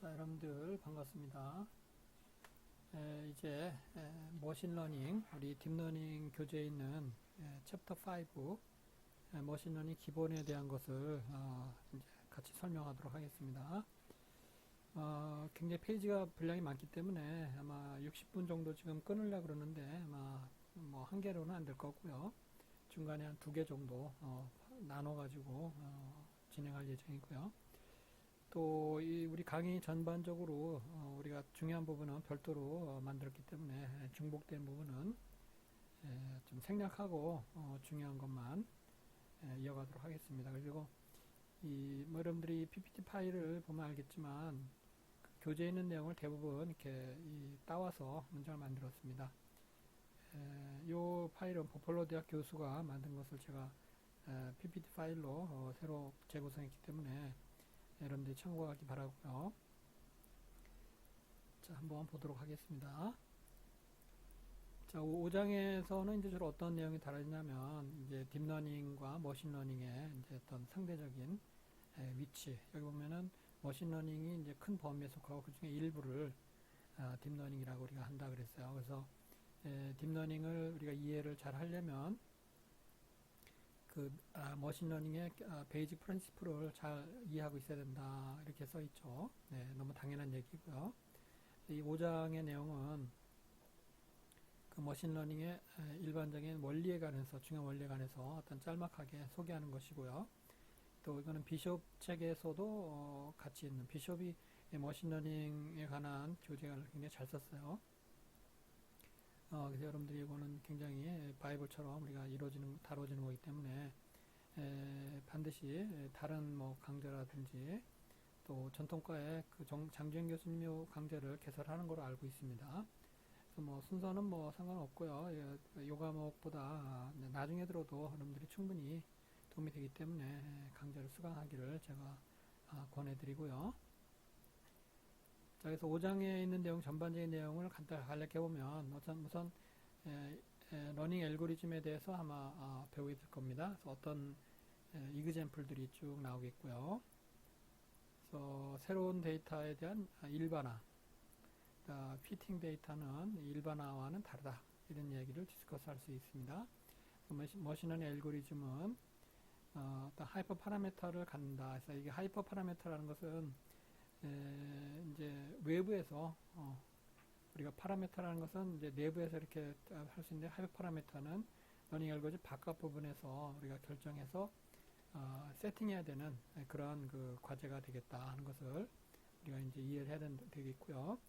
자, 여러분들 반갑습니다. 이제 머신러닝, 우리 딥러닝 교재에 있는 챕터 5 머신러닝 기본에 대한 것을 이제 같이 설명하도록 하겠습니다. 굉장히 페이지가 분량이 많기 때문에 아마 60분 정도 지금 끊으려고 그러는데 아마 뭐 한 개로는 안 될 거고요. 중간에 한 2개 정도 나눠 가지고 진행할 예정이고요. 또 우리 강의 전반적으로 우리가 중요한 부분은 별도로 만들었기 때문에 중복된 부분은 좀 생략하고 중요한 것만 이어가도록 하겠습니다. 그리고 뭐 여러분들이 PPT 파일을 보면 알겠지만 그 교재에 있는 내용을 대부분 이렇게 따와서 문장을 만들었습니다. 이 파일은 버펄로 대학 교수가 만든 것을 제가 PPT 파일로 새로 재구성했기 때문에 여러분들이 참고하기 바라고요. 자, 한번 보도록 하겠습니다. 자, 5장에서는 이제 주로 어떤 내용이 다루냐면 이제 딥러닝과 머신러닝의 이제 어떤 상대적인 위치. 여기 보면은 머신러닝이 이제 큰 범위에 속하고 그 중에 일부를 딥러닝이라고 우리가 한다 그랬어요. 그래서 딥러닝을 우리가 이해를 잘 하려면 머신러닝의 베이직 프린시플을 잘 이해하고 있어야 된다. 이렇게 써 있죠. 네, 너무 당연한 얘기고요. 이 5장의 내용은 그 머신러닝의 일반적인 원리에 관해서, 중요한 원리에 관해서 어떤 짤막하게 소개하는 것이고요. 또 이거는 비숍 책에서도 같이 있는, 비숍이 머신러닝에 관한 교재를 굉장히 잘 썼어요. 그래서 여러분들이 이거는 굉장히 바이블처럼 우리가 다뤄지는 거기 때문에 반드시 다른 뭐 강좌라든지 또 전통과의 그 장주영 교수님 강좌를 개설하는 걸로 알고 있습니다. 그래서 뭐 순서는 뭐 상관없고요. 요 과목보다 나중에 들어도 여러분들이 충분히 도움이 되기 때문에 강좌를 수강하기를 제가 권해드리고요. 자, 그래서 5장에 있는 내용, 전반적인 내용을 간단히 간략해 보면 우선 러닝 알고리즘에 대해서 아마 배우게 될 겁니다. 그래서 어떤 이그젬플들이 쭉 나오겠고요. 그래서 새로운 데이터에 대한 일반화, 피팅 데이터는 일반화와는 다르다, 이런 얘기를 디스커스 할 수 있습니다. 머신러닝 알고리즘은 어떤 하이퍼 파라미터를 갖는다. 그래서 이게 하이퍼 파라미터라는 것은 이제 외부에서 우리가 파라미터라는 것은 이제 내부에서 이렇게 할 수 있는데, 하이퍼 파라미터는 러닝 알고리즘 바깥 부분에서 우리가 결정해서 세팅해야 되는 그런 그 과제가 되겠다 하는 것을 우리가 이제 이해를 해야 되겠고요.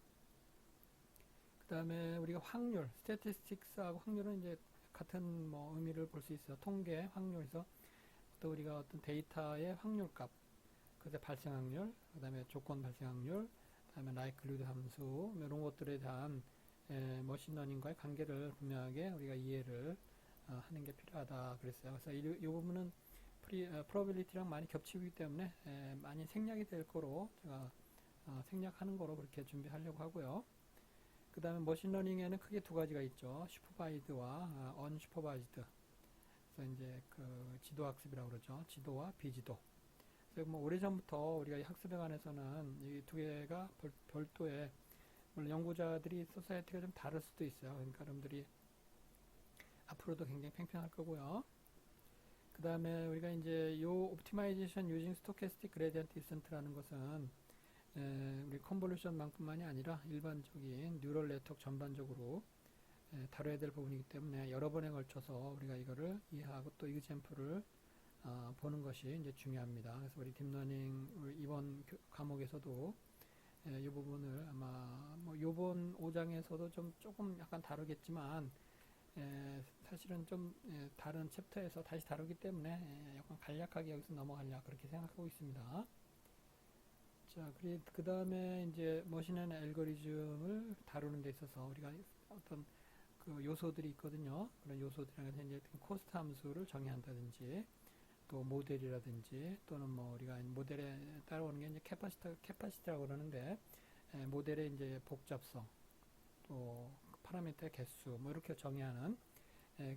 그 다음에 우리가 확률, 스태티스틱스하고 확률은 이제 같은 뭐 의미를 볼 수 있어요. 통계, 확률에서 또 우리가 어떤 데이터의 확률값, 그래서 발생 확률, 그 다음에 조건 발생 확률, 그 다음에 likelihood 함수, 이런 것들에 대한 머신러닝과의 관계를 분명하게 우리가 이해를 하는 게 필요하다 그랬어요. 그래서 이 부분은 probability랑 많이 겹치기 때문에 많이 생략이 될 거로 제가 생략하는 거로 그렇게 준비하려고 하고요. 그 다음에 머신러닝에는 크게 두 가지가 있죠. 슈퍼바이드와 언슈퍼바이즈드. 그래서 이제 그 지도학습이라고 그러죠. 지도와 비지도. 그래서 뭐 오래전부터 우리가 이 학습에 관해서는 이 두 개가 별도의, 물론 연구자들이 소사이어티가 좀 다를 수도 있어요. 그러니까 여러분들이 앞으로도 굉장히 팽팽할 거고요. 그 다음에 우리가 이제 요 옵티마이제이션 유징 스토캐스틱 그레디언트 디센트라는 것은 우리 컨볼루션만뿐만이 아니라 일반적인 뉴럴 네트워크 전반적으로 다뤄야 될 부분이기 때문에 여러 번에 걸쳐서 우리가 이거를 이해하고 또 이그젬플을 보는 것이 이제 중요합니다. 그래서 우리 딥러닝 이번 과목에서도 이 부분을 아마 뭐 요번 5장에서도 조금 약간 다루겠지만 사실은 좀 다른 챕터에서 다시 다루기 때문에 약간 간략하게 여기서 넘어가려 그렇게 생각하고 있습니다. 자, 그 다음에 이제 머신러닝 알고리즘을 다루는 데 있어서 우리가 어떤 그 요소들이 있거든요. 그런 요소들이라서 이제 코스트 함수를 정의한다든지, 또 모델이라든지, 또는 뭐 우리가 모델에 따라오는 게 이제 캐파시티라고 그러는데, 모델의 이제 복잡성, 또 파라미터의 개수, 뭐 이렇게 정의하는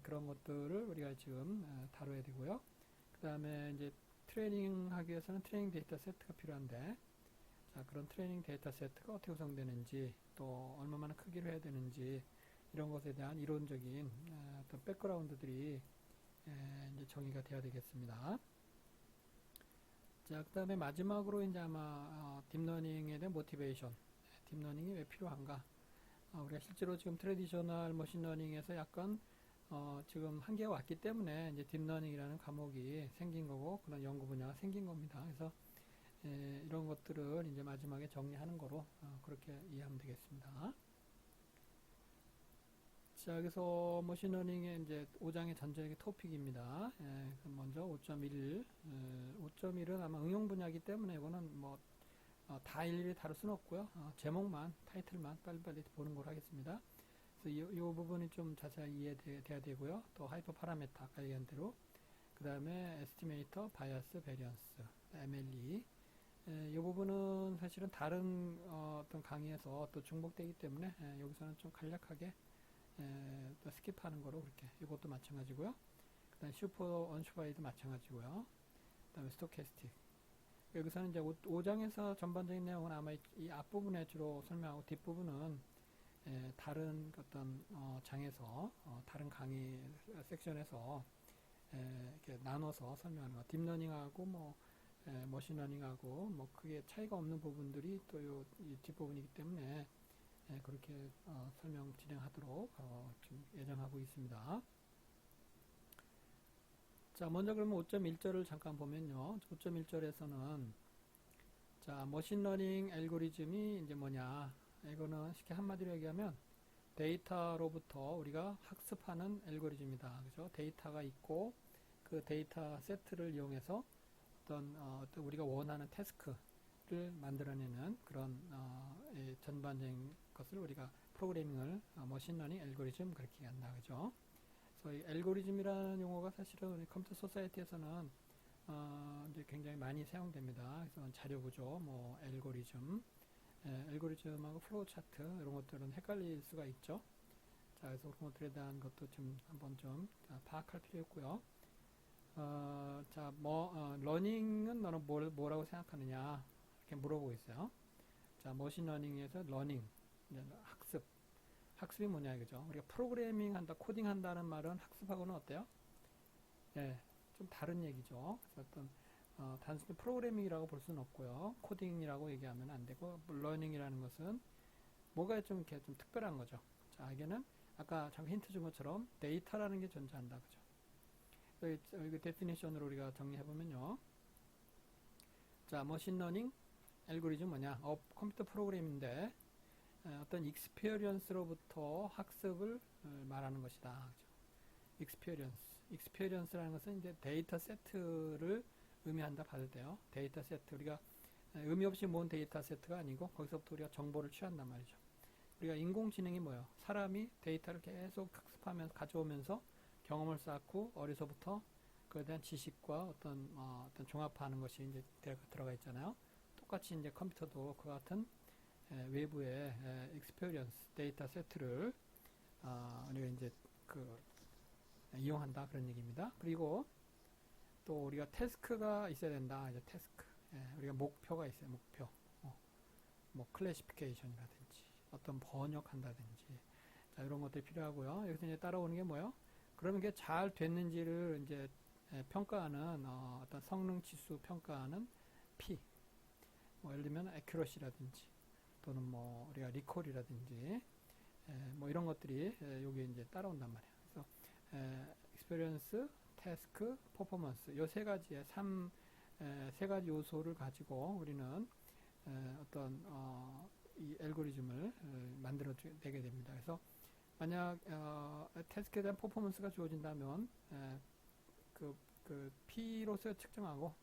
그런 것들을 우리가 지금 다뤄야 되고요. 그 다음에 이제 트레이닝 하기 위해서는 트레이닝 데이터 세트가 필요한데, 자, 그런 트레이닝 데이터 세트가 어떻게 구성되는지, 또 얼마나 크기로 해야 되는지, 이런 것에 대한 이론적인 어떤 백그라운드들이 이제 정의가 돼야 되겠습니다. 자, 그 다음에 마지막으로 이제 아마 딥러닝에 대한 모티베이션, 딥러닝이 왜 필요한가? 우리가 실제로 지금 트래디셔널 머신러닝에서 약간 지금 한계가 왔기 때문에 이제 딥러닝이라는 과목이 생긴 거고 그런 연구 분야가 생긴 겁니다. 그래서 이런 것들을 이제 마지막에 정리하는 거로 그렇게 이해하면 되겠습니다. 자, 그래서 머신러닝의 이제 5장의 전적인 토픽입니다. 먼저 5.1, 5.1은 아마 응용 분야이기 때문에 이거는 뭐 다 일일이 다룰 수는 없고요. 제목만, 타이틀만 빨리빨리 보는 걸로 하겠습니다. 그래서 이 부분이 좀 자세히 이해돼야 되고요. 또 하이퍼 파라메타 아까 얘기한 대로 그 다음에 에스티메이터, 바이어스, 베리언스, MLE 이 부분은 사실은 다른 어떤 강의에서 또 중복되기 때문에 여기서는 좀 간략하게 또 스킵하는 거로 그렇게 이것도 마찬가지고요. 그 다음에 슈퍼 언슈바이도 마찬가지고요. 그 다음에 스토캐스틱 여기서는 이제 5장에서 전반적인 내용은 아마 이 앞부분에 주로 설명하고 뒷부분은 다른 어떤 장에서 다른 강의 섹션에서 이렇게 나눠서 설명하는 거. 딥러닝하고 뭐 머신러닝하고 뭐 크게 차이가 없는 부분들이 또 이 뒷부분이기 때문에 그렇게 설명 진행하도록 지금 예정하고 있습니다. 자, 먼저 그러면 5.1절을 잠깐 보면요. 5.1절에서는 자, 머신러닝 알고리즘이 이제 뭐냐? 이거는 쉽게 한마디로 얘기하면 데이터로부터 우리가 학습하는 알고리즘이다. 그죠? 데이터가 있고 그 데이터 세트를 이용해서 어떤 우리가 원하는 태스크를 만들어내는 그런 전반적인 것을 우리가 프로그래밍을 머신러닝 알고리즘 그렇게 얘기한다. 그죠? 그래서 이 알고리즘이라는 용어가 사실은 컴퓨터 소사이티에서는 이제 굉장히 많이 사용됩니다. 그래서 자료 구조, 뭐 알고리즘, 알고리즘하고 플로우 차트 이런 것들은 헷갈릴 수가 있죠. 자, 그래서 그런 것들에 대한 것도 좀 한번 좀 파악할 필요 있고요. 자, 러닝은 너는 뭐라고 생각하느냐 이렇게 물어보고 있어요. 자, 머신러닝에서 러닝, 학습이 뭐냐 이거죠. 우리가 프로그래밍 한다, 코딩 한다는 말은 학습하고는 어때요? 좀 다른 얘기죠. 그래서 어떤 단순히 프로그래밍이라고 볼 수는 없고요. 코딩이라고 얘기하면 안 되고, 러닝이라는 것은 뭐가 좀 이렇게 좀 특별한 거죠. 자, 이게는 아까 잠깐 힌트 준 것처럼 데이터라는 게 존재한다. 그죠? 여기 데피니션으로 우리가 정리해보면요. 자, 머신러닝 알고리즘 뭐냐? 컴퓨터 프로그램인데, 어떤 익스피리언스로부터 학습을 말하는 것이다. 그죠? 익스피리언스라는 것은 이제 데이터 세트를 의미한다 받을 때요. 데이터 세트 우리가 의미 없이 모은 데이터 세트가 아니고 거기서부터 우리가 정보를 취한단 말이죠. 우리가 인공지능이 뭐예요? 사람이 데이터를 계속 학습하면서 가져오면서 경험을 쌓고 어려서부터 그에 대한 지식과 어떤 종합하는 것이 이제 들어가 있잖아요. 똑같이 이제 컴퓨터도 그 같은 외부의 experience 데이터 세트를 우리가 이제 이용한다 그런 얘기입니다. 그리고 또 우리가 태스크가 있어야 된다. 이제 태스크 우리가 목표가 있어요. 목표 뭐 클래시피케이션이라든지 어떤 번역한다든지 자, 이런 것들이 필요하고요. 여기서 이제 따라오는 게 뭐예요? 그러면 이게 잘 됐는지를 이제 평가하는 어떤 성능 지수 평가하는 P 뭐 예를 들면 accuracy라든지 또는 뭐 우리가 리콜이라든지 뭐 이런 것들이 여기 이제 따라온단 말이에요. 그래서 experience, task, performance 이 세 가지의 세 가지 요소를 가지고 우리는 어떤 이 알고리즘을 만들어 내게 됩니다. 그래서 만약 태스크에 대한 퍼포먼스가 주어진다면 그 P로서 측정하고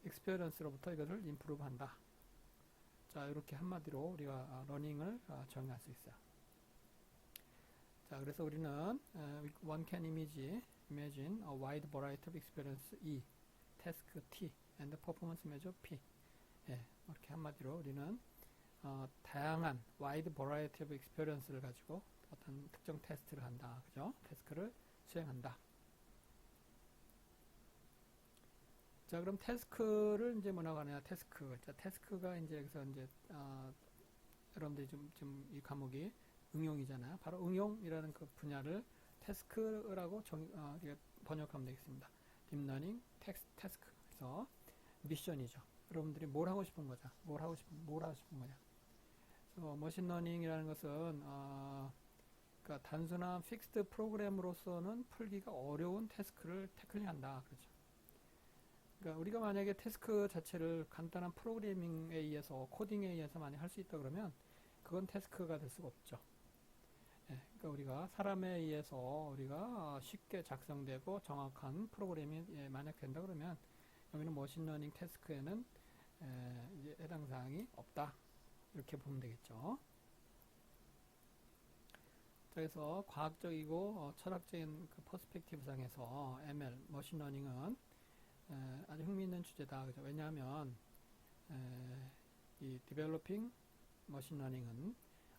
experience로부터 이것을 improve 한다. 자, 이렇게 한마디로 우리가 러닝을 정의할 수 있어요. 자, 그래서 우리는 one can imagine a wide variety of experience E, task T, and performance measure P. 이렇게 한마디로 우리는 다양한 wide variety of experience를 가지고 어떤 특정 테스트를 한다. 그죠? 테스크를 수행한다. 자, 그럼 태스크를 이제 뭐라고 하냐, 태스크. 자, 태스크가 이제 여기서 이제, 여러분들이 좀 이 과목이 응용이잖아요. 바로 응용이라는 그 분야를 태스크라고 이게 번역하면 되겠습니다. 딥러닝, 태스크. 그래서 미션이죠. 여러분들이 뭘 하고 싶은 거죠? 뭘 하고 싶은 거냐? 그래서 머신러닝이라는 것은, 그러니까 단순한 픽스드 프로그램으로서는 풀기가 어려운 태스크를 태클링한다. 그렇죠. 그러니까 우리가 만약에 태스크 자체를 간단한 프로그래밍에 의해서 코딩에 의해서 많이 할 수 있다 그러면 그건 태스크가 될 수가 없죠. 예, 그러니까 우리가 사람에 의해서 우리가 쉽게 작성되고 정확한 프로그램이 만약 된다 그러면 여기는 머신러닝 태스크에는 이제 해당 사항이 없다. 이렇게 보면 되겠죠. 그래서 과학적이고 철학적인 그 퍼스펙티브 상에서 ML, 머신러닝은 아주 흥미있는 주제다. 그죠? 왜냐하면 이 developing machine learning은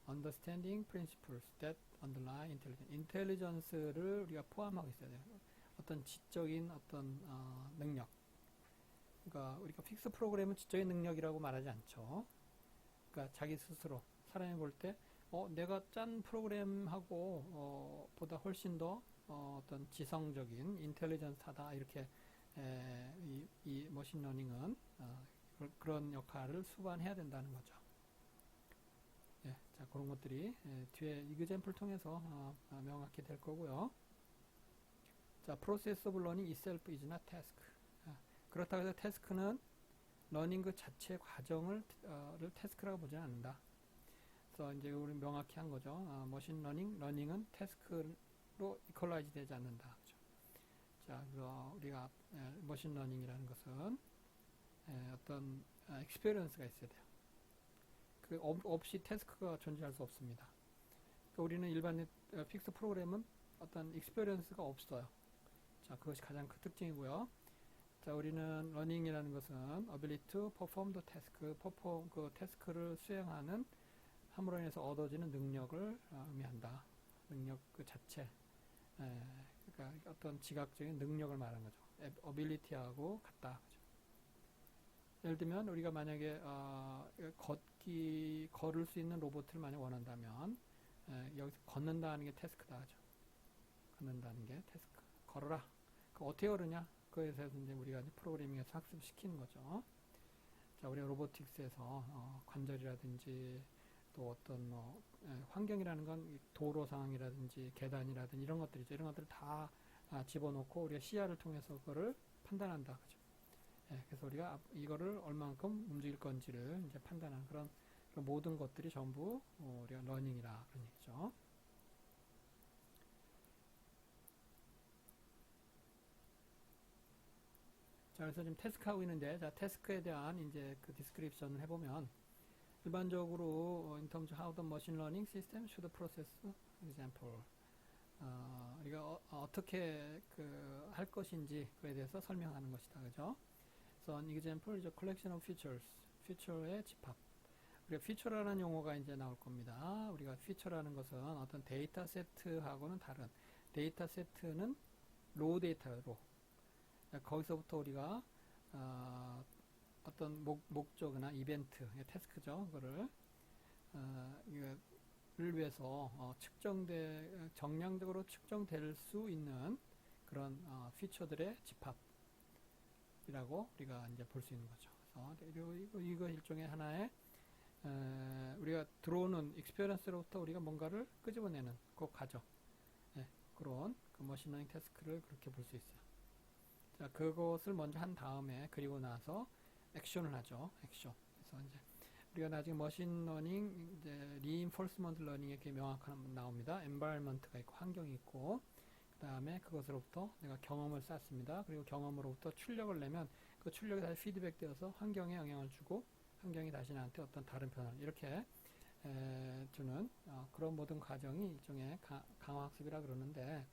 understanding principles that underlie intelligence. 인텔리전스를 우리가 포함하고 있어야 돼요. 어떤 지적인 어떤 능력. 그러니까 우리가 픽스 프로그램은 지적인 능력이라고 말하지 않죠. 그러니까 자기 스스로 사람이 볼 때 내가 짠 프로그램하고 보다 훨씬 더 어떤 지성적인 인텔리전스하다 이렇게 이 머신러닝은 그런 역할을 수반해야 된다는 거죠. 예, 자 그런 것들이 뒤에 이그젬플 통해서 명확히 될 거고요. 자, process of learning itself is not task. 그렇다고 해서 태스크는 러닝 그 자체 과정을 태스크라고 보지 않는다. 그래서 이제 우리 명확히 한 거죠. 머신 러닝은 태스크로 이퀄라이즈 되지 않는다. 그렇죠? 자, 그래서 우리가 머신 러닝이라는 것은 어떤 익스피리언스가 있어야 돼요. 그 없이 태스크가 존재할 수 없습니다. 그러니까 우리는 일반 픽스 프로그램은 어떤 익스피리언스가 없어요. 자, 그것이 가장 큰 특징이고요. 자, 우리는 러닝이라는 것은 ability to perform the task, 그 태스크를 수행하는 함으로 인해서 얻어지는 능력을 의미한다. 능력 그 자체. 그러니까 어떤 지각적인 능력을 말하는 거죠. ability하고 같다. 그죠? 예를 들면 우리가 만약에 걸을 수 있는 로봇을 만약 원한다면 여기서 걷는다는 게 태스크다. 그죠? 걷는다는 게 태스크. 걸어라. 그 어떻게 걸으냐? 그거에 대해서 이제 우리가 이제 프로그래밍에서 학습시키는 거죠. 자, 우리가 로보틱스에서 관절이라든지 또 어떤 환경이라는 건 도로 상황이라든지 계단이라든지 이런 것들이죠. 이런 것들을 다 집어넣고 우리가 시야를 통해서 그거를 판단한다. 그죠? 그래서 우리가 이거를 얼만큼 움직일 건지를 이제 판단하는 그런 모든 것들이 전부 우리가 러닝이라 그런 얘기죠. 자, 그래서 지금 태스크하고 있는데, 자, 태스크에 대한 이제 그 디스크립션을 해보면, 일반적으로, in terms of how the machine learning system should process example. 우리가 어떻게 할 것인지, 그에 대해서 설명하는 것이다. 그죠? So, an example is a collection of features. feature의 집합. 우리가 feature라는 용어가 이제 나올 겁니다. 우리가 feature라는 것은 어떤 데이터 세트하고는 다른, 데이터 세트는 로우 데이터로, 거기서부터 우리가 어떤 목적이나 이벤트, 태스크죠. 그거를 이거를 위해서 정량적으로 측정될 수 있는 그런 피처들의 집합이라고 우리가 이제 볼 수 있는 거죠. 그래서 이거 일종의 하나의 우리가 들어오는 익스피리언스로부터 우리가 뭔가를 끄집어내는 그 과정, 그런 그 머신러닝 태스크를 그렇게 볼 수 있어요. 자, 그것을 먼저 한 다음에 그리고 나서 액션을 하죠. 액션. 그래서 이제 우리가 나중에 머신러닝 이제 리인포스먼트 러닝에 이렇게 명확한 나옵니다. environment가 있고 환경이 있고 그 다음에 그것으로부터 내가 경험을 쌓습니다. 그리고 경험으로부터 출력을 내면 그 출력이 다시 피드백되어서 환경에 영향을 주고 환경이 다시 나한테 어떤 다른 변화를 이렇게 주는 그런 모든 과정이 일종의 강화학습이라 그러는데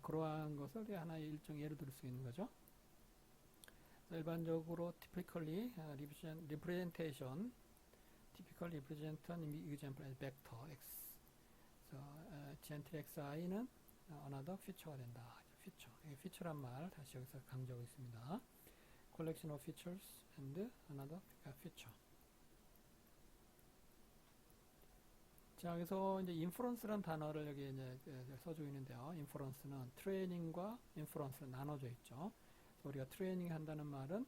그러한 것을 하나의 일종 예로 들 수 있는 거죠. 일반적으로 typically representation, typically represent an example as vector x. gentle xi는 another feature가 된다. feature. feature란 말 다시 여기서 강조하고 있습니다. collection of features and another feature. 자, 그래서 이제 inference란 단어를 여기 이제 써주고 있는데요. inference는 트레이닝과 inference 나눠져 있죠. 우리가 트레이닝 한다는 말은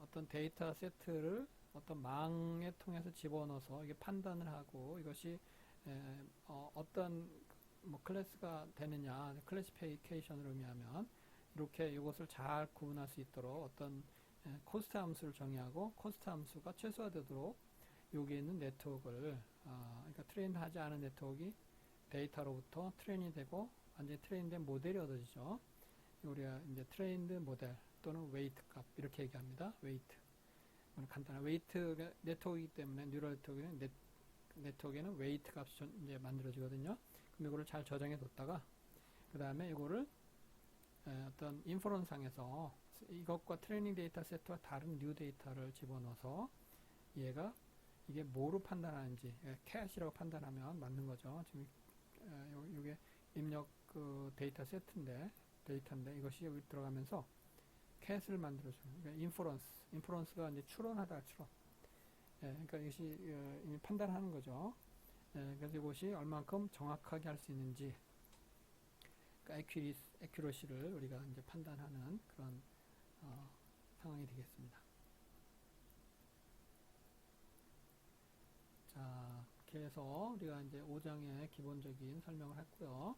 어떤 데이터 세트를 어떤 망에 통해서 집어넣어서 이게 판단을 하고 이것이 어떤 뭐 클래스가 되느냐, 클래시피케이션을 의미하면 이렇게 이것을 잘 구분할 수 있도록 어떤 코스트 함수를 정의하고 코스트 함수가 최소화되도록 여기에 있는 네트워크를 그러니까 트레인하지 않은 네트워크가 데이터로부터 트레인이 되고 완전히 트레인된 모델이 얻어지죠. 우리가 이제 트레인드 모델 또는 웨이트 값 이렇게 얘기합니다. 웨이트. 간단한 웨이트 네트워크이기 때문에 뉴럴 네트워크에는 웨이트 값이 이제 만들어지거든요. 그럼 이거를 잘 저장해 뒀다가 그 다음에 이거를 어떤 인퍼런스상에서 이것과 트레이닝 데이터 세트와 다른 뉴 데이터를 집어넣어서 얘가 이게 뭐로 판단하는지 캣이라고 판단하면 맞는 거죠. 지금 이게 입력 그 데이터 세트인데 이것이 여기 들어가면서 캣을 만들어주는 그러니까 인퍼런스가 이제 추론하다 추론. 그러니까 이것이 이미 판단하는 거죠. 그래서 이것이 얼만큼 정확하게 할 수 있는지 그러니까 에큐러시를 우리가 이제 판단하는 그런 상황이 되겠습니다. 자, 이렇게 해서 우리가 이제 5장의 기본적인 설명을 했고요.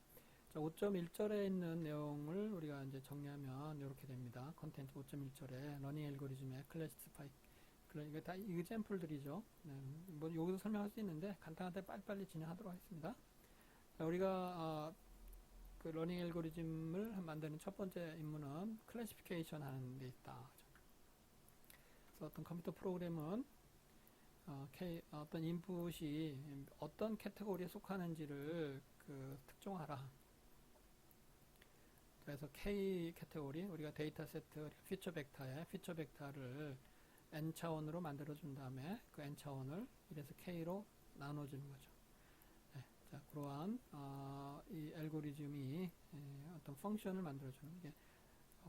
자, 5.1절에 있는 내용을 우리가 이제 정리하면 이렇게 됩니다. 컨텐츠 5.1절에 러닝 알고리즘의 클래시파이 이게 다 이그젬플들이죠. 뭐 여기서 설명할 수 있는데 간단한데 빨리빨리 진행하도록 하겠습니다. 자, 우리가 그 러닝 알고리즘을 만드는 첫 번째 임무는 클래시피케이션 하는 데 있다. 그래서 어떤 컴퓨터 프로그램은 어떤 인풋이 어떤 캐테고리에 속하는지를 그 특정하라. 그래서 K 캐테고리, 우리가 데이터 세트, 피처 벡터에 피처 벡터를 N차원으로 만들어준 다음에 그 N차원을 이래서 K로 나눠주는 거죠. 네, 자, 그러한 이 알고리즘이 어떤 펑션을 만들어주는 게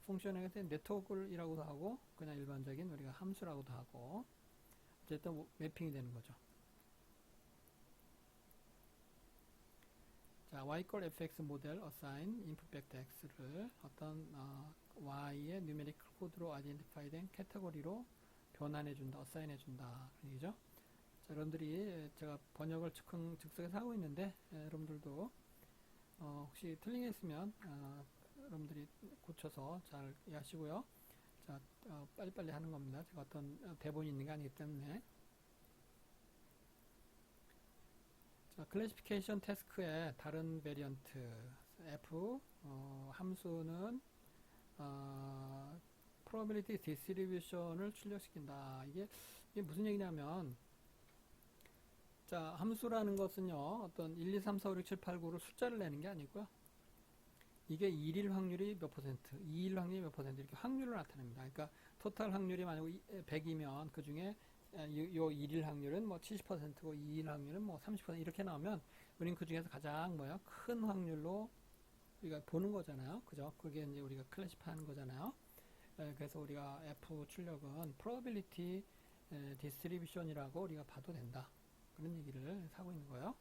펑션에 대한 네트워크이라고도 하고 그냥 일반적인 우리가 함수라고도 하고 어쨌든 매핑이 되는 거죠. 자, y 걸 fx 모델 assign input vector x를 어떤 y의 numerical 코드로 아이덴티파이 된 캐테고리로 변환해 준다, assign 해 준다. 그런 얘기죠. 자, 여러분들이 제가 번역을 즉석에서 하고 있는데 여러분들도 혹시 틀린 게 있으면 여러분들이 고쳐서 잘 이해하시고요. 자, 빨리빨리 하는 겁니다. 제가 어떤 대본이 있는 게 아니기 때문에. 자, 클래시피케이션 태스크의 다른 베리언트 F 함수는 probability distribution을 출력시킨다. 이게 무슨 얘기냐면 자, 함수라는 것은요. 어떤 1, 2, 3, 4, 5, 6, 7, 8, 9를 숫자를 내는 게 아니고요. 이게 1일 확률이 몇 퍼센트, 2일 확률이 몇 퍼센트 이렇게 확률을 나타냅니다. 그러니까 토탈 확률이 만약 100이면 그 중에 요 1일 확률은 뭐 70%고 2일 확률은 뭐 30% 이렇게 나오면 우리는 그 중에서 가장 큰 확률로 우리가 보는 거잖아요. 그죠? 그게 이제 우리가 클래시파이 하는 거잖아요. 그래서 우리가 F 출력은 probability distribution이라고 우리가 봐도 된다. 그런 얘기를 하고 있는 거예요.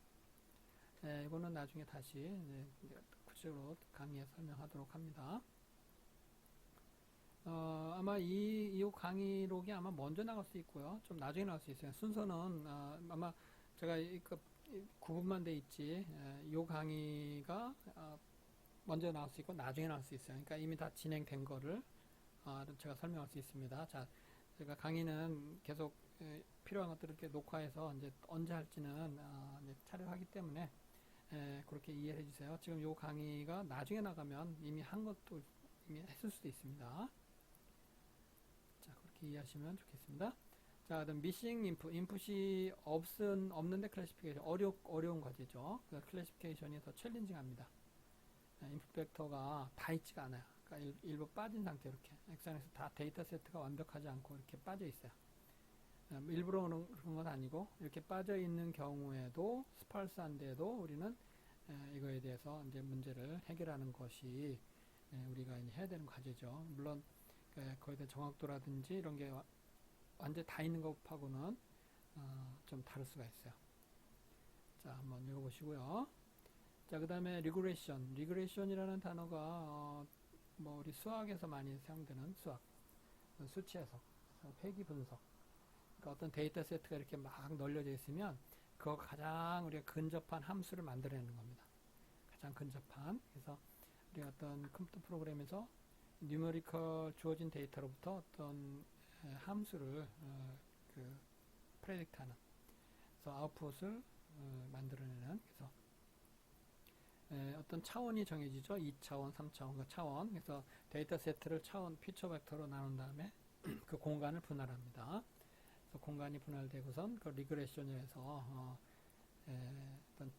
이거는 나중에 다시 구체적으로 강의에 설명하도록 합니다. 아마 이 강의록이 아마 먼저 나갈 수 있고요. 좀 나중에 나올 수 있어요. 순서는 아마 제가 그 구분만 돼 있지 이 강의가 먼저 나올 수 있고 나중에 나올 수 있어요. 그러니까 이미 다 진행된 거를 제가 설명할 수 있습니다. 자, 제가 강의는 계속 필요한 것들을 이렇게 녹화해서 이제 언제 할지는 이제 촬영하기 때문에 그렇게 이해해 주세요. 지금 이 강의가 나중에 나가면 이미 한 것도 이미 했을 수도 있습니다. 자, 그렇게 이해하시면 좋겠습니다. 자, 그다음 missing input, 인풋이 없는데 클래시피케이션 어려운 과제죠. 그래서 클래시피케이션이 더 챌린징합니다. 인풋 벡터가 다 있지가 않아요. 그러니까 일부 빠진 상태 이렇게 엑산에서 다 데이터 세트가 완벽하지 않고 이렇게 빠져 있어요. 일부러 그런 건 아니고 이렇게 빠져 있는 경우에도 스팔스한데도 우리는 이거에 대해서 이제 문제를 해결하는 것이 우리가 이제 해야 되는 과제죠. 물론 거기에 대한 정확도라든지 이런 게 완전히 다 있는 것하고는 좀 다를 수가 있어요. 자, 한번 읽어보시고요. 자, 그 다음에 리그레이션. 리그레이션이라는 단어가 뭐 우리 수학에서 많이 사용되는 수치 해석, 회귀 분석. 그러니까 어떤 데이터 세트가 이렇게 막 널려져 있으면 그거 가장 우리가 근접한 함수를 만들어내는 겁니다. 가장 근접한. 그래서 우리가 어떤 컴퓨터 프로그램에서 뉴머리컬 주어진 데이터로부터 어떤 함수를 프레딕트하는, 그래서 아웃풋을 만들어내는. 그래서 어떤 차원이 정해지죠. 2차원, 3차원, 그 차원. 그래서 데이터 세트를 차원, 피처 벡터로 나눈 다음에 그 공간을 분할합니다. 그래서 공간이 분할되고선 그 리그레션에서 어떤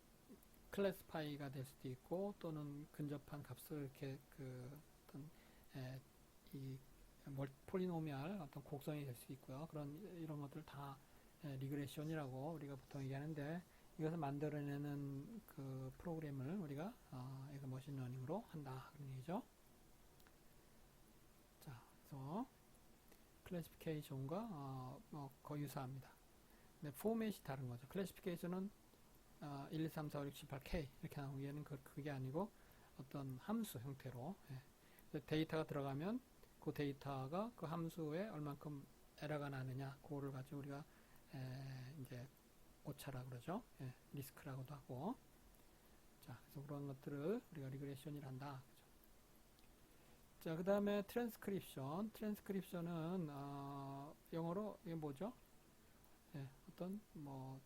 클래스파이가 될 수도 있고, 또는 근접한 값을 이렇게 어떤 이 폴리노미알 어떤 곡선이 될 수 있고요. 이런 것들 다 리그레션이라고 우리가 보통 얘기하는데, 이것을 만들어내는 그 프로그램을 우리가 이거 머신러닝으로 한다 그런 얘기죠. 자, 그래서 클래시피케이션과 거의 유사합니다. 근데 포맷이 다른 거죠. 클래시피케이션은 1, 2, 3, 4, 5, 6, 7, 8, K 이렇게 나오고, 얘는 그게 아니고 어떤 함수 형태로 데이터가 들어가면 그 데이터가 그 함수에 얼만큼 에러가 나느냐, 그거를 가지고 우리가 이제 오차라 그러죠. 리스크라고도 하고. 자, 그래서 그런 것들을 우리가 리그레션이라 한다. 그죠? 자, 그 다음에 트랜스크립션. 트랜스크립션은 영어로 이게 뭐죠? 어떤 뭐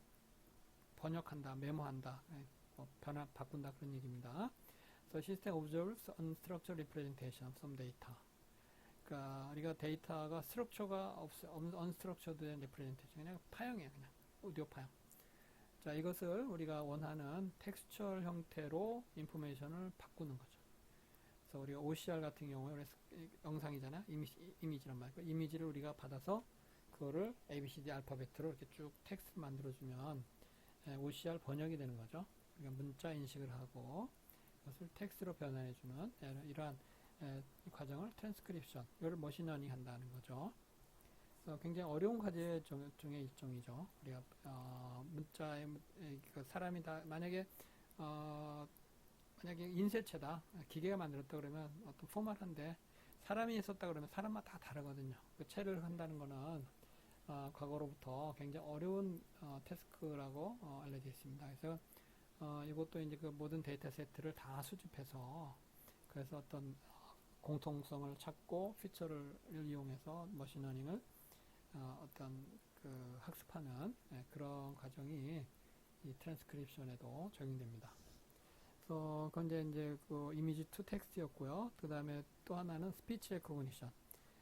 번역한다, 메모한다, 바꾼다 그런 얘기입니다. So system observes unstructured representation of some data. 그러니까 우리가 데이터가 스트럭처가 없어, unstructured representation, 그냥 파형이에요, 그냥 오디오 파형. 자, 이것을 우리가 원하는 텍스처럴 형태로 인포메이션을 바꾸는 거죠. 그래서 우리가 OCR 같은 경우에 영상이잖아요. 이미지란 말이고, 이미지를 우리가 받아서 그거를 ABCD 알파벳으로 이렇게 쭉 텍스트 만들어주면 OCR 번역이 되는 거죠. 그러니까 문자 인식을 하고 그것을 텍스트로 변환해주는 이러한 이 과정을 트랜스크립션, 이걸 머신러닝 한다는 거죠. 굉장히 어려운 과제 중에 일종이죠. 우리가 문자에 그 사람이 다 만약에 인쇄체다, 기계가 만들었다 그러면 어떤 포멀한데, 사람이 썼다 그러면 사람마다 다 다르거든요. 그 체를 한다는 거는 과거로부터 굉장히 어려운 태스크라고 알려져 있습니다. 그래서 이것도 이제 그 모든 데이터 세트를 다 수집해서, 그래서 어떤 공통성을 찾고 피처를 이용해서 머신러닝을 어떤 그 학습하는 그런 과정이 이 트랜스크립션에도 적용됩니다. 그래서 그건 이제 그 이미지 투 텍스트였고요. 그 다음에 또 하나는 스피치 레코그니션.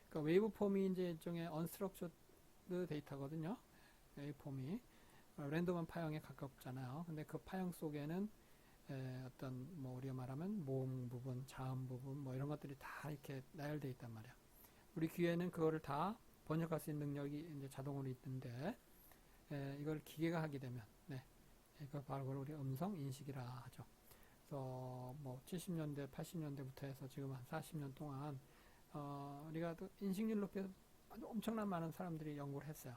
그러니까 웨이브 폼이 이제 일종의 언스트럭처드 데이터거든요. 웨이브 폼이 랜덤한 파형에 가깝잖아요. 근데 그 파형 속에는 어떤 뭐 우리가 말하면 모음 부분, 자음 부분 뭐 이런 것들이 다 이렇게 나열되어 있단 말이야. 우리 귀에는 그거를 다 번역할 수 있는 능력이 이제 자동으로 있는데, 이걸 기계가 하게 되면, 이걸 바로 우리 음성 인식이라 하죠. 그래서 뭐 70년대, 80년대부터 해서 지금 한 40년 동안 우리가 또 인식률 높여서 아주 엄청난 많은 사람들이 연구를 했어요.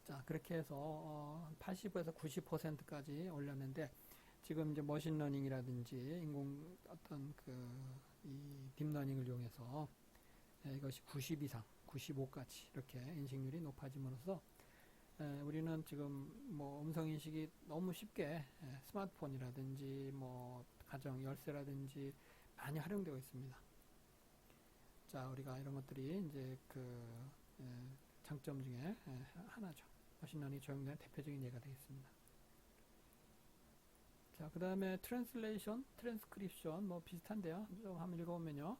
자, 그렇게 해서 80에서 90%까지 올렸는데, 지금 이제 머신러닝이라든지 인공 어떤 이 딥러닝을 이용해서 이것이 90 이상, 95까지 이렇게 인식률이 높아짐으로써 우리는 지금 뭐 음성 인식이 너무 쉽게 스마트폰이라든지 뭐 가정 열쇠라든지 많이 활용되고 있습니다. 자, 우리가 이런 것들이 이제 장점 중에 하나죠. 머신러닝이 적용되는 대표적인 예가 되겠습니다. 자, 그 다음에 트랜슬레이션, 트랜스크립션 뭐 비슷한데요. 좀 한번 읽어보면요.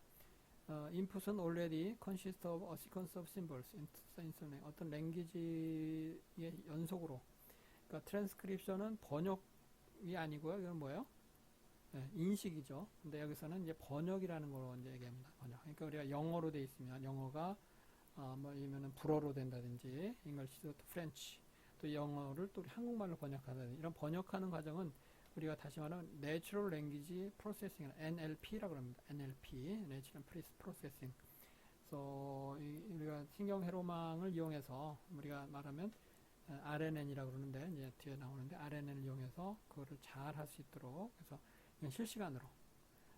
input은 already consist of a sequence of symbols 어떤 랭귀지의 연속으로. 그러니까 트랜스크립션은 번역이 아니고요. 이건 뭐예요? 인식이죠. 근데 여기서는 이제 번역이라는 걸로 이제 얘기합니다. 번역. 그러니까 우리가 영어로 돼 있으면 영어가 뭐 아니면은 불어로 된다든지, English to French, 또 영어를 또 한국말로 번역하다든지, 이런 번역하는 과정은 우리가 다시 말하면 Natural Language Processing, NLP라고 합니다. NLP, Natural Processing. 그래서 우리가 신경 회로망을 이용해서 우리가 말하면 RNN이라고 그러는데 이제 뒤에 나오는데 RNN을 이용해서 그거를 잘 할 수 있도록 그래서 이건 실시간으로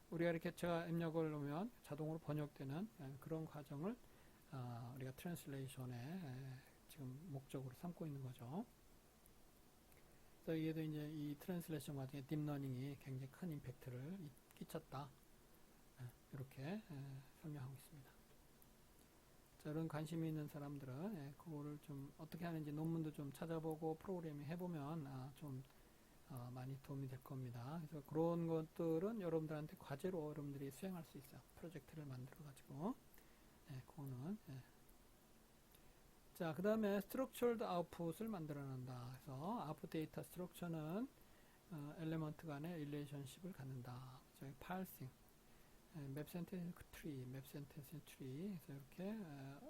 우리가 이렇게 제가 입력을 놓으면 자동으로 번역되는 그런 과정을 우리가 트랜슬레이션의 지금 목적으로 삼고 있는 거죠. 그래서 이게도 이제 이 트랜슬레이션 과정에 딥러닝이 굉장히 큰 임팩트를 끼쳤다. 이렇게 설명하고 있습니다. 자, 이런 관심이 있는 사람들은 그거를 좀 어떻게 하는지 논문도 좀 찾아보고 프로그래밍 해보면 좀 많이 도움이 될 겁니다. 그래서 그런 것들은 여러분들한테 과제로 여러분들이 수행할 수 있어요. 프로젝트를 만들어 가지고 그거는 자, 그 다음에 Structured Output을 만들어낸다. 그래서 Output Data Structure는 엘리먼트 간의 릴레이션십을 갖는다. 저희 Parsing, Map Sentence Tree, Map Sentence Tree. 그래서 이렇게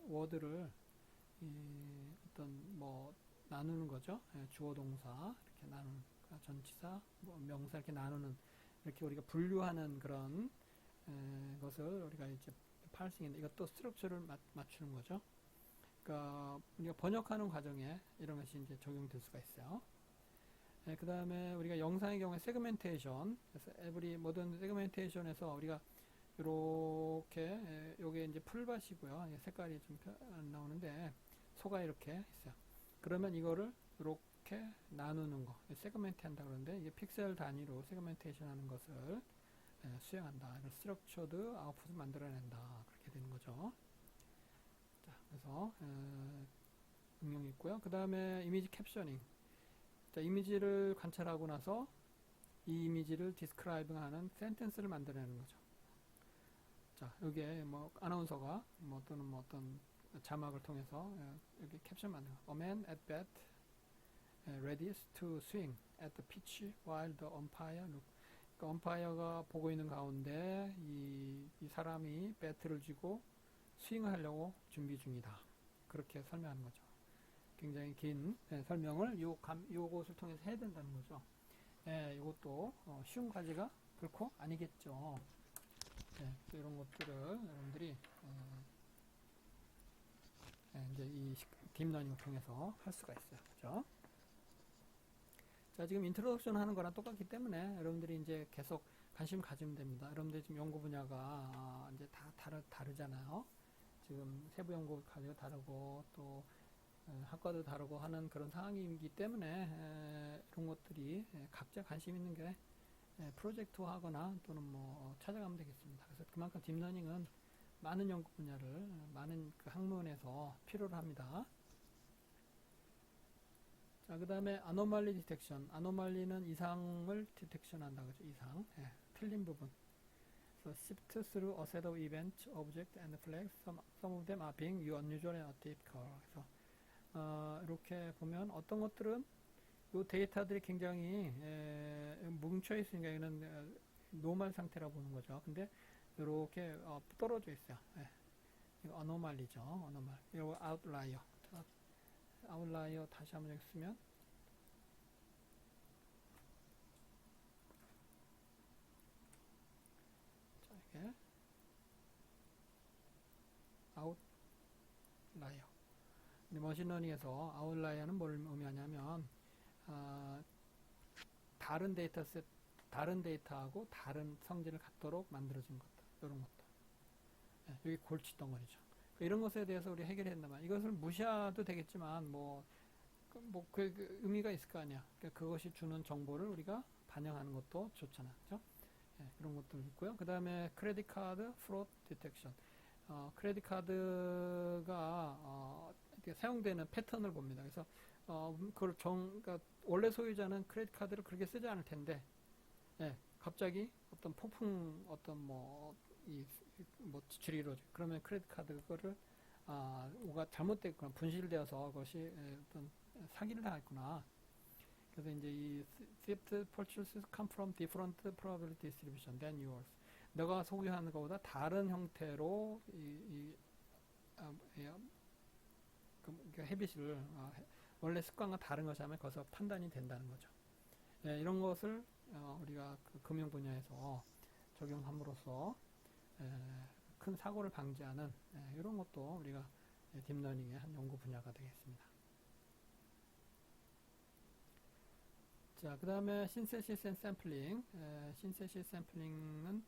워드를 어떤 뭐 나누는 거죠. 주어 동사 이렇게 나누는 전치사, 뭐 명사 이렇게 나누는 이렇게 우리가 분류하는 그런 것을 우리가 이제 Parsing인데 이것도 스트럭처를 맞추는 거죠. 그러니까 우리가 번역하는 과정에 이런 것이 이제 적용될 수가 있어요. 그 다음에 우리가 영상의 경우에 세그멘테이션, 그래서 every 모든 세그멘테이션에서 우리가 이렇게 요게 이제 풀밭이고요. 색깔이 좀 안 나오는데 소가 이렇게 있어요. 그러면 이거를 이렇게 나누는 거, 세그멘트 한다 그러는데 이게 픽셀 단위로 세그멘테이션 하는 것을 수행한다. 스트럭처드 아웃풋을 만들어낸다. 그렇게 되는 거죠. 자, 그래서 응용이 있고요. 그 다음에 이미지 캡셔닝. 자, 이미지를 관찰하고 나서 이 이미지를 디스크라이빙하는 센텐스를 만들어내는 거죠. 자, 여기에 뭐 아나운서가 뭐 또는 뭐 어떤 자막을 통해서 여기 캡션 만드는 거. A man at bat ready to swing at the pitch while the umpire look. 그러니까 엄파이어가 보고 있는 가운데 이 사람이 배트를 쥐고 스윙을 하려고 준비 중이다. 그렇게 설명하는 거죠. 굉장히 긴 설명을 요것을 통해서 해야 된다는 거죠. 이것도 쉬운 과제가 결코 아니겠죠. 이런 것들을 여러분들이 이제 이 딥러닝을 통해서 할 수가 있어요. 그죠? 자, 지금 인트로덕션 하는 거랑 똑같기 때문에 여러분들이 이제 계속 관심 가지면 됩니다. 여러분들 지금 연구 분야가 이제 다 다르잖아요. 지금 세부 연구 과제가 다르고 또 학과도 다르고 하는 그런 상황이기 때문에 이런 것들이 각자 관심 있는 게 프로젝트 하거나 또는 뭐 찾아가면 되겠습니다. 그래서 그만큼 딥러닝은 많은 연구 분야를 많은 그 학문에서 필요로 합니다. 자, 그 다음에 아노말리 디텍션. 아노말리는 이상을 디텍션 한다. 그죠? 이상. 틀린 부분. So, sift through a set of events, objects, and flags. Some of them are being unusual and atypical. 그래서, 이렇게 보면 어떤 것들은 이 데이터들이 굉장히 뭉쳐 있으니까 이거는 노멀 상태라고 보는 거죠. 근데 이렇게 떨어져 있어요. 이거 어노말리죠. 어노말. 이거 아웃라이어. 아웃라이어 다시 한번 여기 쓰면 자, 이게 아웃라이어. 근데 머신러닝에서 아웃라이어는 뭘 의미하냐면 다른 데이터셋, 다른 데이터하고 다른 성질을 갖도록 만들어진 것들, 이런 것들. 여기 골치 덩어리죠. 이런 것에 대해서 우리 해결해야 된다면 이것을 무시해도 되겠지만 그 의미가 있을 거 아니야. 그러니까 그것이 주는 정보를 우리가 반영하는 것도 좋잖아, 그렇죠? 그런 것도 있고요. 그 다음에 크레딧 카드 프로드 디텍션. 크레딧 카드가 사용되는 패턴을 봅니다. 그래서 그걸 그러니까 원래 소유자는 크레딧 카드를 그렇게 쓰지 않을 텐데, 갑자기 어떤 폭풍 어떤 뭐 지출이 이루어져. 그러면 크레딧 카드 그거를 뭐가 잘못됐거나 분실되어서 그것이 어떤 사기를 당했구나. 그래서 이제 이 theft purchases come from different probability distribution than yours. 너가 소유하는 것보다 다른 형태로 그 헤빗을 원래 습관과 다른 것이 하면 거기서 판단이 된다는 거죠. 이런 것을 우리가 그 금융 분야에서 적용함으로써 큰 사고를 방지하는 이런 것도 우리가 딥러닝의 한 연구 분야가 되겠습니다. 자, 그 다음에 synthesis and sampling. synthesis 샘플링은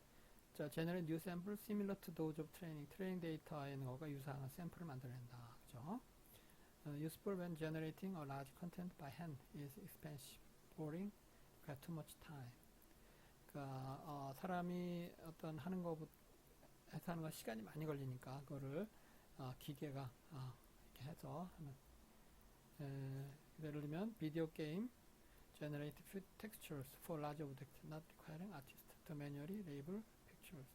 자, generate new sample similar to those of training. 트레이닝 데이터에 있는 거가 유사한 샘플을 만들어낸다. 그죠? useful when generating a large content by hand is expensive, boring, got too much time. 그러니까 사람이 어떤 하는 거부터 해서 하는 거 시간이 많이 걸리니까 그거를 기계가 이렇게 해서 하는. 예를 들면 비디오 게임 generate textures for large objects not requiring artists to manually label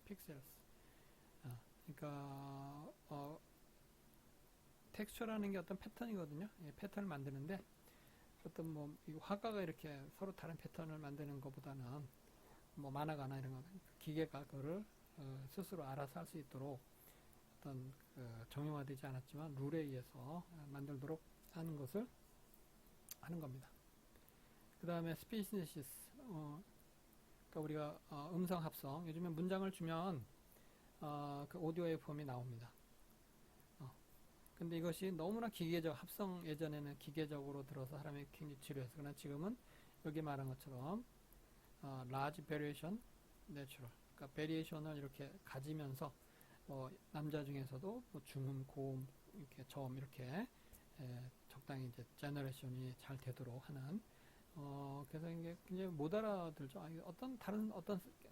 pixels. 그러니까 텍스처라는 게 어떤 패턴이거든요. 예, 패턴을 만드는데 어떤 뭐 화가가 이렇게 서로 다른 패턴을 만드는 것보다는 뭐 만화가나 이런 거 기계가 그거를 스스로 알아서 할 수 있도록 어떤 정형화되지 않았지만 룰에 의해서 만들도록 하는 것을 하는 겁니다. 그 다음에 스피시시스, 그러니까 우리가 음성 합성. 요즘에 문장을 주면 그 오디오 웨이브폼이 나옵니다. 근데 이것이 너무나 기계적 합성, 예전에는 기계적으로 들어서 사람이 굉장히 지루해서, 그러나 지금은 여기 말한 것처럼 large variation, natural. 그러니까 베리에이션을 이렇게 가지면서 남자 중에서도 뭐 중음, 고음, 이렇게 저음 이렇게 적당히 이제 제너레이션이 잘 되도록 하는. 그래서 이게 굉장히 못 알아들죠. 어떤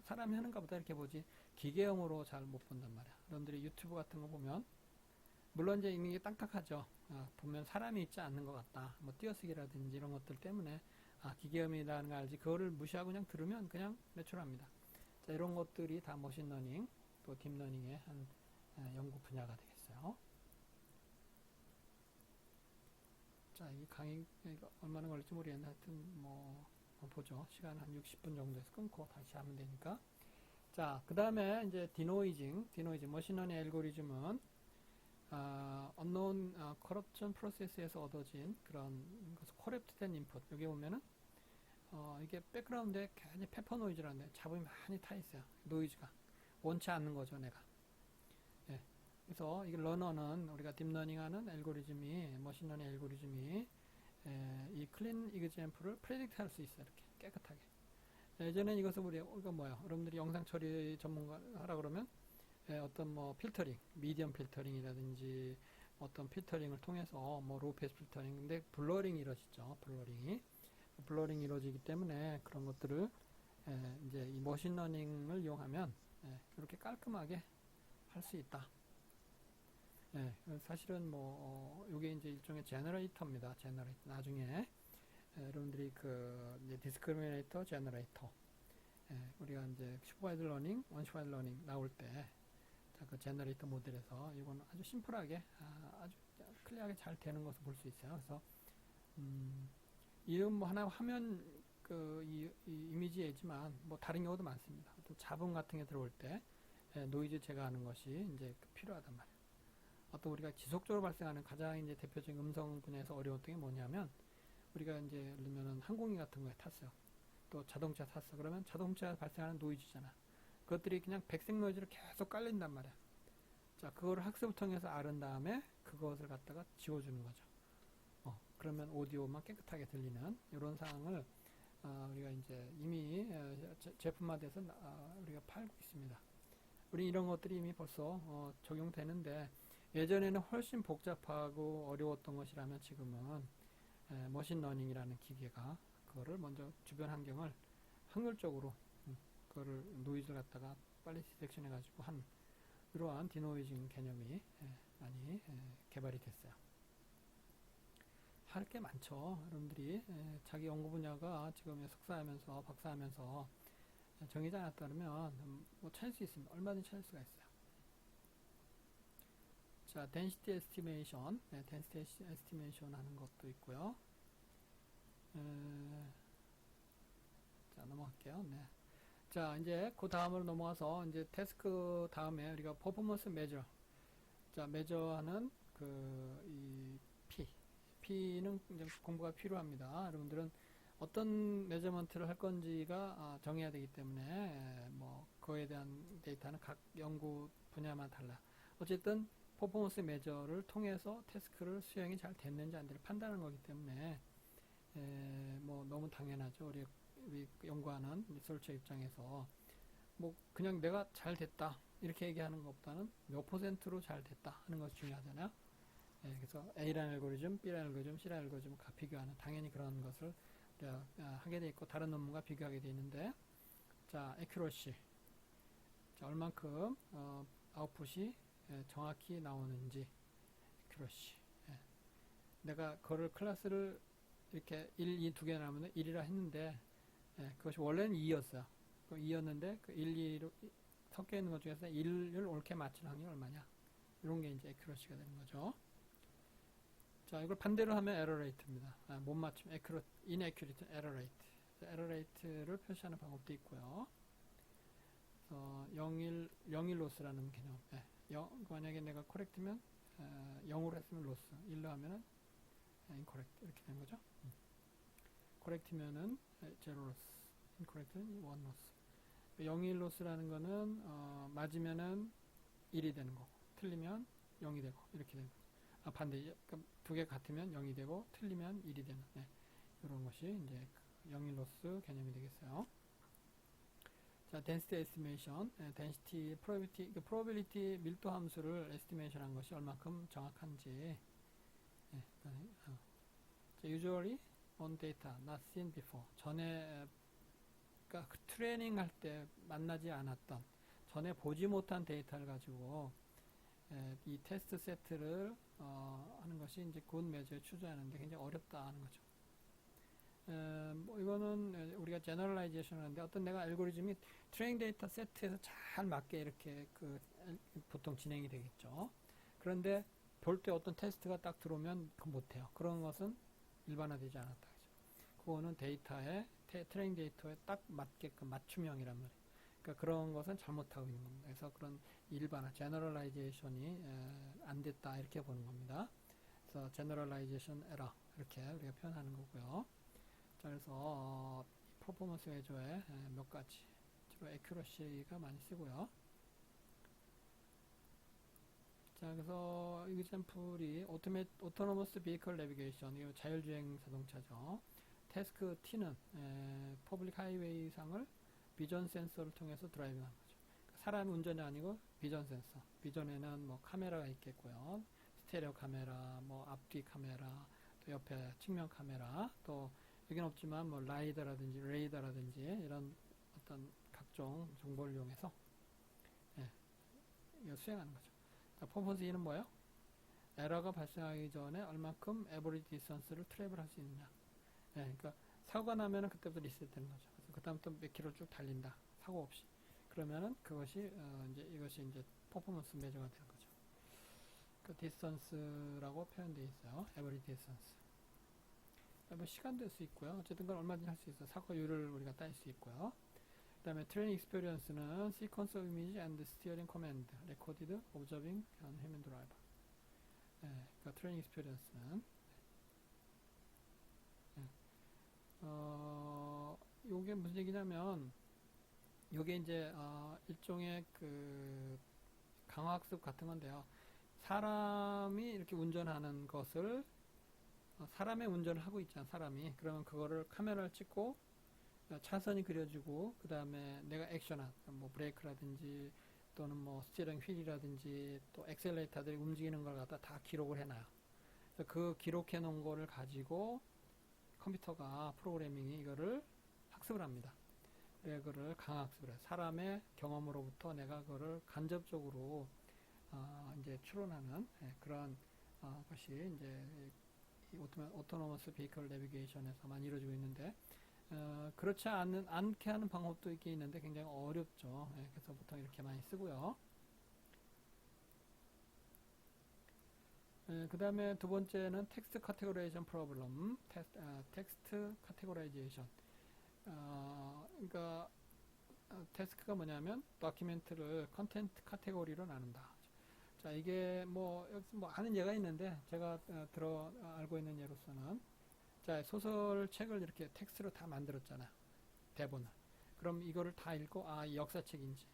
사람이 하는가 보다 이렇게 보지 기계음으로 잘 못 본단 말이야. 여러분들이 유튜브 같은 거 보면 물론 이제 이게 딱딱하죠. 보면 사람이 있지 않는 것 같다. 뭐 띄어쓰기라든지 이런 것들 때문에 기계음이라는 걸 알지. 그거를 무시하고 그냥 들으면 그냥 내추럴합니다. 자, 이런 것들이 다 머신러닝 또 딥러닝의 한 연구 분야가 되겠어요. 자, 이 강의 얼마나 걸릴지 모르겠는데 하여튼 뭐 보죠. 시간 한 60분 정도에서 끊고 다시 하면 되니까. 자, 그 다음에 이제 디노이징, 머신러닝 알고리즘은 unknown corruption 프로세스에서 얻어진 그런 corrupt된 인풋. 여기 보면은 이게 백그라운드에 괜히 페퍼 노이즈라는데 잡음이 많이 타 있어요. 노이즈가 원치 않는 거죠, 내가. 예. 그래서 이 러너는 우리가 딥러닝하는 알고리즘이 머신러닝 알고리즘이 이 클린 이그젬플을 프레딕트 할 수 있어요. 이렇게 깨끗하게. 예전엔 이것을 이거 뭐야? 여러분들이 영상 처리 전문가 하라 그러면 어떤 뭐 필터링, 미디엄 필터링이라든지 어떤 필터링을 통해서 뭐 로우 패스 필터링, 근데 블러링이 이루어지죠. 블러링이 이루어지기 때문에 그런 것들을 이제 이 머신러닝을 이용하면 이렇게 깔끔하게 할 수 있다. 사실은 뭐 이게 이제 일종의 제너레이터입니다. 나중에 여러분들이 그 이제 디스크리미네이터, 제너레이터, 우리가 이제 슈퍼바이드 러닝, 언슈퍼바이드 러닝 나올 때 그 제너레이터 모델에서 이건 아주 심플하게 아주 클리어하게 잘 되는 것을 볼 수 있어요. 그래서 이름 뭐 하나 화면 이 이미지이지만 뭐 다른 경우도 많습니다. 또 잡음 같은 게 들어올 때 노이즈 제거하는 것이 이제 필요하단 말이에요. 또 우리가 지속적으로 발생하는 가장 이제 대표적인 음성 분야에서 어려웠던 게 뭐냐면 우리가 이제 예를 들면은 항공기 같은 거에 탔어요. 또 자동차 탔어. 그러면 자동차에 발생하는 노이즈잖아. 그것들이 그냥 백색 노이즈를 계속 깔린단 말이야. 자, 그거를 학습을 통해서 앓은 다음에 그것을 갖다가 지워주는 거죠. 그러면 오디오만 깨끗하게 들리는 이런 상황을 우리가 이제 이미 제품화돼서 우리가 팔고 있습니다. 우리 이런 것들이 이미 벌써 적용되는데 예전에는 훨씬 복잡하고 어려웠던 것이라면 지금은 머신러닝이라는 기계가 그거를 먼저 주변 환경을 확률적으로 그거를 노이즈를 갖다가 빨리 디텍션 해가지고 한 이러한 디노이징 개념이 많이 개발이 됐어요. 할 게 많죠. 여러분들이 자기 연구 분야가 지금 석사하면서 박사하면서 정해지 않았다면 뭐 찾을 수 있습니다. 얼마든지 찾을 수가 있어요. 자, density estimation, density estimation 하는 것도 있고요. 자, 넘어갈게요. 네. 자, 이제 그 다음으로 넘어가서 이제 태스크 다음에 우리가 퍼포먼스 메저. 자, 메저하는 이 P는 이제 공부가 필요합니다. 여러분들은 어떤 메저먼트를 할 건지가 정해야 되기 때문에 뭐 그거에 대한 데이터는 각 연구 분야만 달라. 어쨌든 퍼포먼스 매저를 통해서 태스크를 수행이 잘 됐는지 안 됐는지 판단하는 거기 때문에 뭐 너무 당연하죠. 우리 연구하는 리서처 입장에서 뭐 그냥 내가 잘 됐다 이렇게 얘기하는 것보다는 몇 퍼센트로 잘 됐다 하는 것이 중요하잖아요. 그래서 A라는 알고리즘, B라는 알고리즘, C라는 알고리즘 비교하는 당연히 그런 것을 하게 돼 있고 다른 논문과 비교하게 돼 있는데 자, accuracy 자, 얼만큼 아웃풋이 정확히 나오는지 accuracy 내가 그걸 클래스를 이렇게 1, 2 두 개 나오면 1이라 했는데 그것이 원래는 2였어요. 2였는데 그 1, 2로 섞여 있는 것 중에서 1을 옳게 맞추는 확률이 얼마냐 이런 게 이제 accuracy가 되는 거죠. 자, 이걸 반대로 하면 error rate입니다. 못 맞춤, inaccurate error rate. error rate를 표시하는 방법도 있고요. 0일 로스라는 개념. 만약에 내가 correct면 0으로 했으면 loss, 1로 하면은 incorrect 이렇게 되는 거죠. correct면은 0 loss, incorrect는 1 loss. 0일 loss라는 거는 맞으면은 1이 되는 거고, 틀리면 0이 되고 이렇게 되는 거죠. 반대, 두 개 같으면 0이 되고 틀리면 1이 되는 이런 것이 이제 0일 로스 개념이 되겠어요. 자, density estimation, density, probability 밀도 함수를 estimation 한 것이 얼만큼 정확한지. usually on data not seen before. 전에 그러니까 트레이닝 할 때 만나지 않았던, 전에 보지 못한 데이터를 가지고 이 테스트 세트를 하는 것이 이제 굿 매저에 추정하는데 굉장히 어렵다 하는 거죠. 뭐 이거는 우리가 제너럴라이제이션 하는데 어떤 내가 알고리즘이 트레이닝 데이터 세트에서 잘 맞게 이렇게 보통 진행이 되겠죠. 그런데 볼 때 어떤 테스트가 딱 들어오면 그건 못해요. 그런 것은 일반화되지 않았다. 그거는 데이터에 트레이닝 데이터에 딱 맞게끔 맞춤형이란 말이에요. 그러니까 그런 것은 잘못하고 있는 겁니다. 그래서 그런 일반화, 제너럴라이제이션이 안 됐다 이렇게 보는 겁니다. 그래서 제너럴라이제이션 에러 이렇게 우리가 표현하는 거고요. 자, 그래서 퍼포먼스 매저에 몇 가지 주로 accuracy가 많이 쓰고요. 자, 그래서 example이 autonomous vehicle navigation, 이거 자율주행 자동차죠. 태스크 T는 퍼블릭 하이웨이 상을 비전 센서를 통해서 드라이빙하는 거죠. 사람 운전이 아니고 비전 센서. 비전에는 뭐 카메라가 있겠고요. 스테레오 카메라, 뭐 앞뒤 카메라, 또 옆에 측면 카메라, 또 여긴 없지만 뭐 라이더라든지 레이더라든지 이런 어떤 각종 정보를 이용해서 이거 수행하는 거죠. 퍼포먼스 E는 뭐예요? 에러가 발생하기 전에 얼만큼 에버리지 디스턴스를 트래블 할 수 있느냐. 그러니까 사고가 나면은 그때부터 리셋되는 거죠. 그래서 그다음부터 몇 킬로 쭉 달린다. 사고 없이. 그러면은 그것이 이것이 이제 퍼포먼스 매저가 되는 거죠. 그 디스턴스라고 표현되어 있어요. 에버리지 디스턴스. 뭐 시간도 할 수 있고요. 어쨌든 그건 얼마든지 할 수 있어요. 사고율을 우리가 따질 수 있고요. 그 다음에 트레이닝 익스피리언스는 sequence of image and steering command recorded observing on human driver. 그러니까 트레이닝 익스피리언스는 요게 무슨 얘기냐면 요게 이제 일종의 그 강화학습 같은 건데요. 사람이 이렇게 운전하는 것을 사람의 운전을 하고 있잖아, 사람이. 그러면 그거를 카메라를 찍고 차선이 그려지고 그 다음에 내가 액션한 뭐 브레이크라든지 또는 뭐 스티어링 휠이라든지 또 엑셀레이터들이 움직이는 걸 갖다 다 기록을 해놔요. 그래서 그 기록해 놓은 거를 가지고 컴퓨터가 프로그래밍이 이거를 학습을 합니다. 그래 그거를 강학습을 해요. 사람의 경험으로부터 내가 그거를 간접적으로 이제 추론하는 그런 것이 이제 오토노머스 베이컬 내비게이션에서만 이루어지고 있는데 그렇지 않게 하는 방법도 있긴 있는데 굉장히 어렵죠. 그래서 보통 이렇게 많이 쓰고요. 그 다음에 두 번째는 텍스트 카테고라이제이션 프로블럼. 텍스트 카테고라이제이션. 그러니까 태스크가 뭐냐면 다큐멘트를 컨텐트 카테고리로 나눈다. 자, 이게 뭐 여기서 뭐 아는 예가 있는데 제가 알고 있는 예로서는 자, 소설책을 이렇게 텍스트로 다 만들었잖아. 대본을. 그럼 이거를 다 읽고 이 역사책인지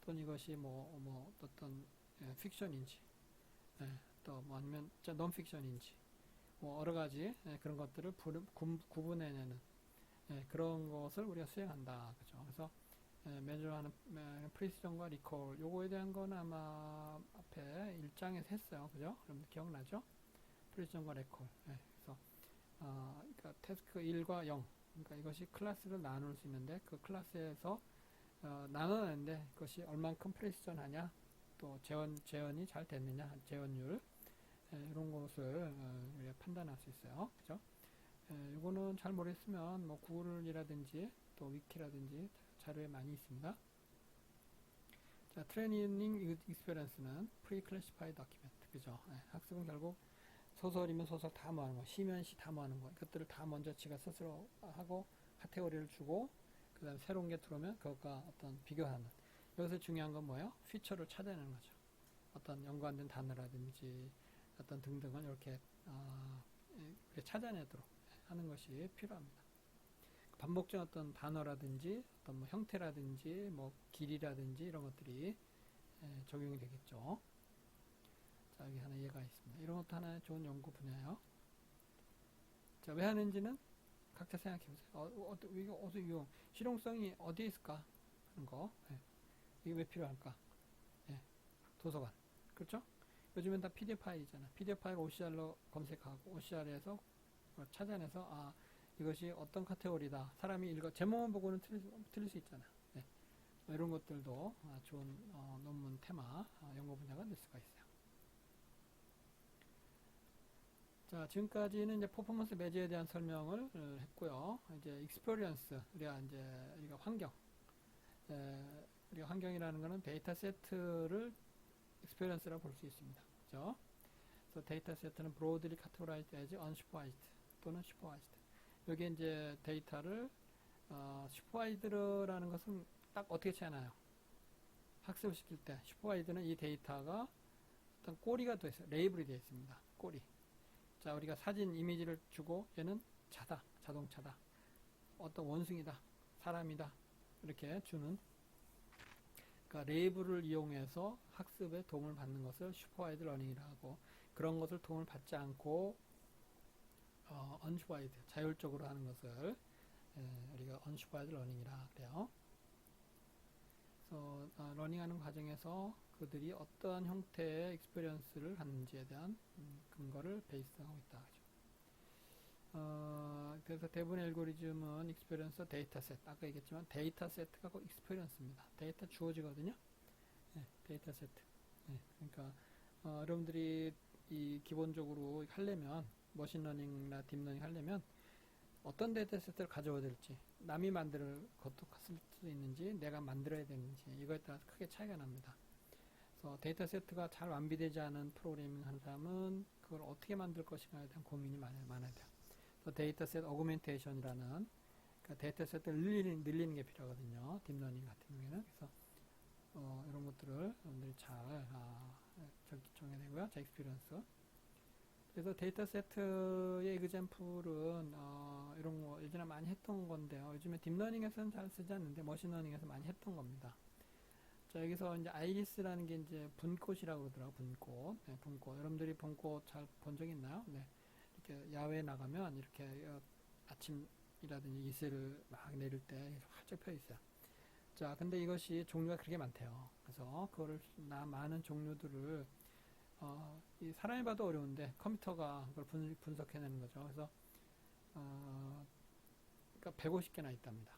또는 이것이 뭐 어떤 픽션인지, 또 뭐 아니면 논픽션인지, 뭐 여러 가지 그런 것들을 구분해내는 그런 것을 우리가 수행한다. 그죠? 그래서 매주하는 프리시전과 리콜 요거에 대한 건 아마 앞에 1장에서 했어요. 그죠? 여러분 기억나죠? 프리시전과 리콜. 그래서 그러니까 태스크 1과 0. 그러니까 이것이 클래스를 나눌 수 있는데 그 클래스에서 나눠내는데 그것이 얼만큼 프리시전하냐, 또 재현이 잘 됐느냐, 재현율 이런 것을 우리가 판단할 수 있어요. 그죠? 이거는 잘 모르겠으면 뭐 구글이라든지 또 위키라든지 자료에 많이 있습니다. 자, 트레이닝 익스피리언스는 프리-클래시파이드 다큐멘트. 그죠? 학습은 결국 소설이면 소설 다 모아는 거, 시면 시 다 모아는 거. 그것들을 다 먼저 지가 스스로 하고 카테고리를 주고 그 다음에 새로운 게 들어오면 그것과 어떤 비교하는. 여기서 중요한 건 뭐예요? 피처를 찾아내는 거죠. 어떤 연관된 단어라든지 어떤 등등을 이렇게 찾아내도록 하는 것이 필요합니다. 반복적 어떤 단어라든지 어떤 뭐 형태라든지 뭐 길이라든지 이런 것들이 적용이 되겠죠. 자, 여기 하나 예가 있습니다. 이런 것도 하나의 좋은 연구 분야예요. 자, 왜 하는지는 각자 생각해 보세요. 이거 어디 유용, 실용성이 어디에 있을까 하는 거. 이게 왜 필요할까? 도서관. 그렇죠? 요즘엔 다 PDF 파일이잖아. PDF 파일 OCR로 검색하고 OCR에서 찾아내서 이것이 어떤 카테고리다. 사람이 제목만 보고는 틀릴 수 있잖아. 이런 것들도 좋은 논문 테마 연구 분야가 될 수가 있어요. 자, 지금까지는 이제 퍼포먼스 매저에 대한 설명을 했고요. 이제 익스피리언스, 우리가 환경. 우리가 환경이라는 것은 데이터 세트를 익스피리언스라고 볼 수 있습니다. 그죠? 그래서 데이터 세트는 broadly categorized as unsupervised 또는 supervised. 여기 이제 데이터를 슈퍼바이드라는 것은 딱 어떻게 채나요? 학습을 시킬 때 슈퍼바이드는 이 데이터가 어떤 꼬리가 되어 있어요. 레이블이 되어 있습니다. 꼬리. 자, 우리가 사진 이미지를 주고 얘는 차다, 자동차다, 어떤 원숭이다, 사람이다 이렇게 주는, 그러니까 레이블을 이용해서 학습에 도움을 받는 것을 슈퍼바이드 러닝이라고 하고, 그런 것을 도움을 받지 않고 unsupervised, 자율적으로 하는 것을 우리가 unsupervised learning이라 그래요. 그래서 러닝하는 과정에서 그들이 어떠한 형태의 익스피리언스를 갖는지에 대한 근거를 베이스하고 있다. 그래서 대부분의 알고리즘은 익스피리언스 데이터셋, 아까 얘기했지만 데이터셋가 곧 익스피리언스입니다. 데이터 주어지거든요. 데이터 세트. 그러니까 여러분들이 이 기본적으로 하려면 머신러닝이나 딥러닝 하려면 어떤 데이터 세트를 가져와야 될지, 남이 만들 것도 쓸 수 있는지 내가 만들어야 되는지 이거에 따라서 크게 차이가 납니다. 그래서 데이터 세트가 잘 완비되지 않은 프로그래밍 하는 사람은 그걸 어떻게 만들 것인가에 대한 고민이 많아야 돼요. 그래서 데이터 세트 어그멘테이션이라는, 그러니까 데이터 세트를 늘리는 게 필요하거든요. 딥러닝 같은 경우에는. 그래서 이런 것들을 여러분들이 잘 정해야 되고요. 자, 익스피리언스. 그래서 데이터 세트의 에그젬플은 이런 거 예전에 많이 했던 건데요. 요즘에 딥러닝에서는 잘 쓰지 않는데 머신러닝에서 많이 했던 겁니다. 자, 여기서 이제 아이리스라는 게 이제 분꽃이라고 그러더라고요. 분꽃. 분꽃. 여러분들이 분꽃 잘 본 적 있나요? 네. 이렇게 야외에 나가면 이렇게 아침이라든지 이슬을 막 내릴 때 활짝 펴 있어요. 자, 근데 이것이 종류가 그렇게 많대요. 그래서 그거를 많은 종류들을 이 사람이 봐도 어려운데 컴퓨터가 그걸 분석해내는 거죠. 그래서 그러니까 150개나 있답니다.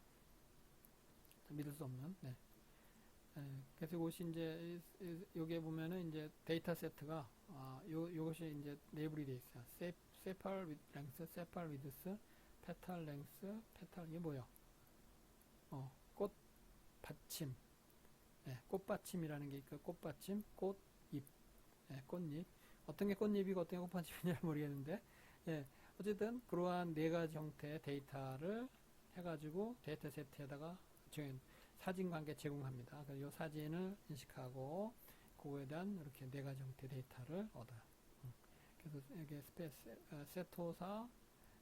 믿을 수 없는. 네. 그래서 이것이 이제 여기에 보면은 이제 데이터 세트가 요것이 이제 레이블이 되어 있어요. 세팔 위드 랭스, 세팔 위드스, 페탈 랭스, 페탈, 이게 뭐예요? 꽃 받침. 꽃받침이라는 게 있고, 꽃받침, 꽃잎. 꽃잎. 어떤 게 꽃잎이고 어떤 게 꽃받침인지 모르겠는데, 어쨌든 그러한 네 가지 형태의 데이터를 해가지고 데이터 세트에다가 사진 관계 제공합니다. 그래서 이 사진을 인식하고 그거에 대한 이렇게 네 가지 형태의 데이터를 얻어요. 그래서 여기 세토사,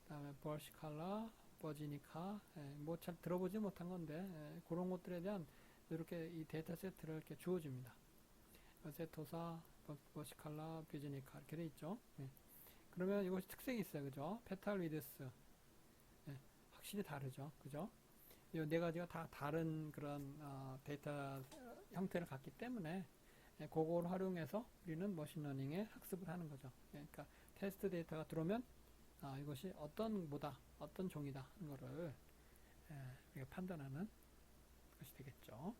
그다음에 버시칼라, 버지니카, 뭐 잘 들어보지 못한 건데 그런 것들에 대한 이렇게 이 데이터 세트를 이렇게 주어줍니다. 세토사, 버시칼라, 비즈니카 이렇게 돼 있죠. 예. 그러면 이것이 특색이 있어요, 그죠? 페탈 위드스, 예. 확실히 다르죠, 그죠? 이 네 가지가 다 다른 그런 데이터 형태를 갖기 때문에 예, 그걸 활용해서 우리는 머신러닝에 학습을 하는 거죠. 예, 그러니까 테스트 데이터가 들어오면 이것이 어떤 모다, 어떤 종이다 하는 거를 우리가 판단하는 것이 되겠죠.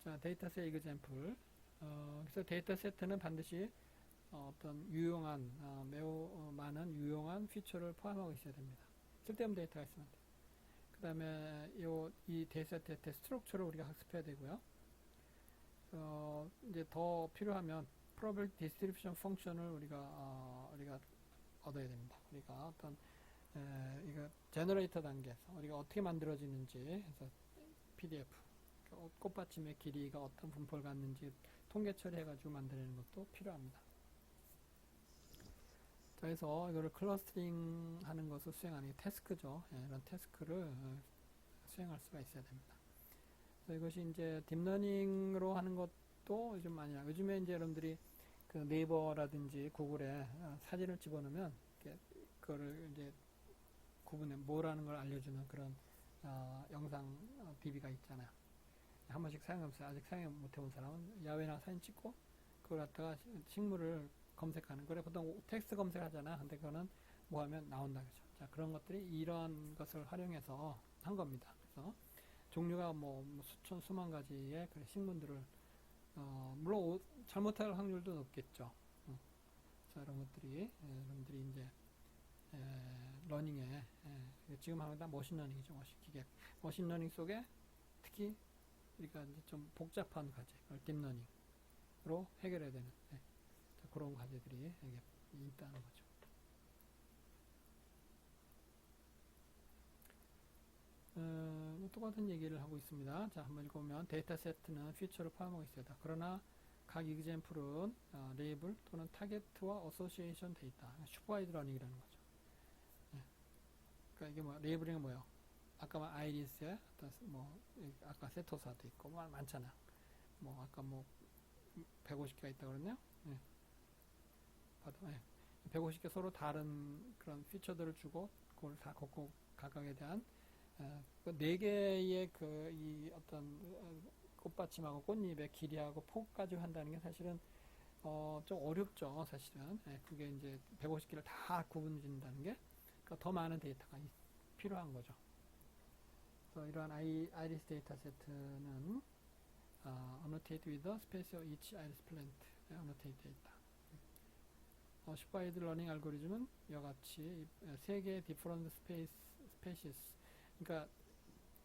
자, 데이터셋 이그젬플. 그래서 데이터 세트는 반드시 어떤 유용한, 매우 많은 유용한 피처를 포함하고 있어야 됩니다. 쓸데없는 데이터가 있으면 안 돼요. 그 다음에 이 데이터 세트의 스트럭처를 우리가 학습해야 되고요. 이제 더 필요하면 probability distribution 펑션을 우리가 얻어야 됩니다. 우리가 어떤 이거 제너레이터 단계에서 우리가 어떻게 만들어지는지 해서 PDF 꽃받침의 길이가 어떤 분포를 갖는지 통계 처리해가지고 만들어내는 것도 필요합니다. 자, 그래서 이거를 클러스터링 하는 것을 수행하는 게 태스크죠. 예, 이런 태스크를 수행할 수가 있어야 됩니다. 그래서 이것이 이제 딥러닝으로 하는 것도 요즘 많이 나요. 요즘에 이제 여러분들이 그 네이버라든지 구글에 사진을 집어넣으면 그거를 이제 구분해 뭐라는 걸 알려주는 그런 영상 DB가 있잖아요. 한 번씩 사용해보세요. 아직 사용 못해본 사람은 야외나 사진 찍고 그걸 갖다가 식물을 검색하는 거래. 보통 텍스트 검색을 하잖아. 근데 그거는 뭐 하면 나온다 그죠. 자, 그런 것들이 이런 것을 활용해서 한 겁니다. 그래서 종류가 뭐 수천 수만 가지의 그런 식물들을 물론 잘못할 확률도 높겠죠. 자, 이런 것들이 여러분들이 이제 러닝에 지금 하는 다 머신러닝이죠. 머신러닝 속에 특히 우리가 이제 좀 복잡한 과제, 딥러닝으로 해결해야 되는 그런 과제들이 있다는 거죠. 똑같은 얘기를 하고 있습니다. 자, 한번 읽어보면 데이터 세트는 피처를 포함하고 있습니다. 그러나 각 이그젬플은 레이블 또는 타겟와 어소시에이션 데이터, 슈퍼와이드 러닝이라는 거죠. 그러니까 이게 뭐 레이블링은 뭐예요? 아까 말 아이리스에 아까 세토사도 있고 많잖아. 뭐 아까 뭐 150개가 있다고 그랬네요. 예. 150개 서로 다른 그런 피처들을 주고 그걸 다 각각에 대한 그 4개의 이 어떤 꽃받침하고 꽃잎의 길이하고 폭까지 한다는 게 사실은 좀 어렵죠. 사실은 그게 이제 150개를 다 구분짓는다는 게 그러니까 더 많은 데이터가 필요한 거죠. 그래서 이러한 아이리스 데이터 세트는 annotate with the space of each iris plant annotate 데이터. 슈퍼와이드 러닝 알고리즘은 이와 같이 3개의 different species 그러니까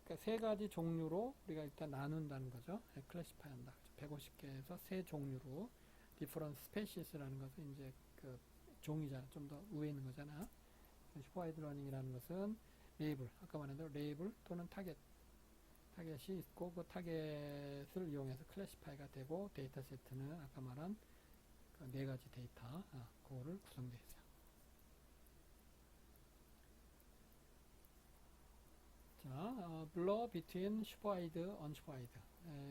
3가지 종류로 우리가 일단 나눈다는 거죠. 클래시파이 한다. 150개에서 3종류로 different species라는 것은 이제 그 종이잖아. 좀 더 위에 있는 거잖아. 슈퍼와이드 러닝이라는 것은 레이블, 아까 말한 대로 레이블 또는 타겟이 있고 그 타겟을 이용해서 클래시파이가 되고 데이터 세트는 아까 말한 그 4가지 데이터 그거를 구성되어 있어요. 자, blur between 슈퍼와이드, un슈퍼와이드.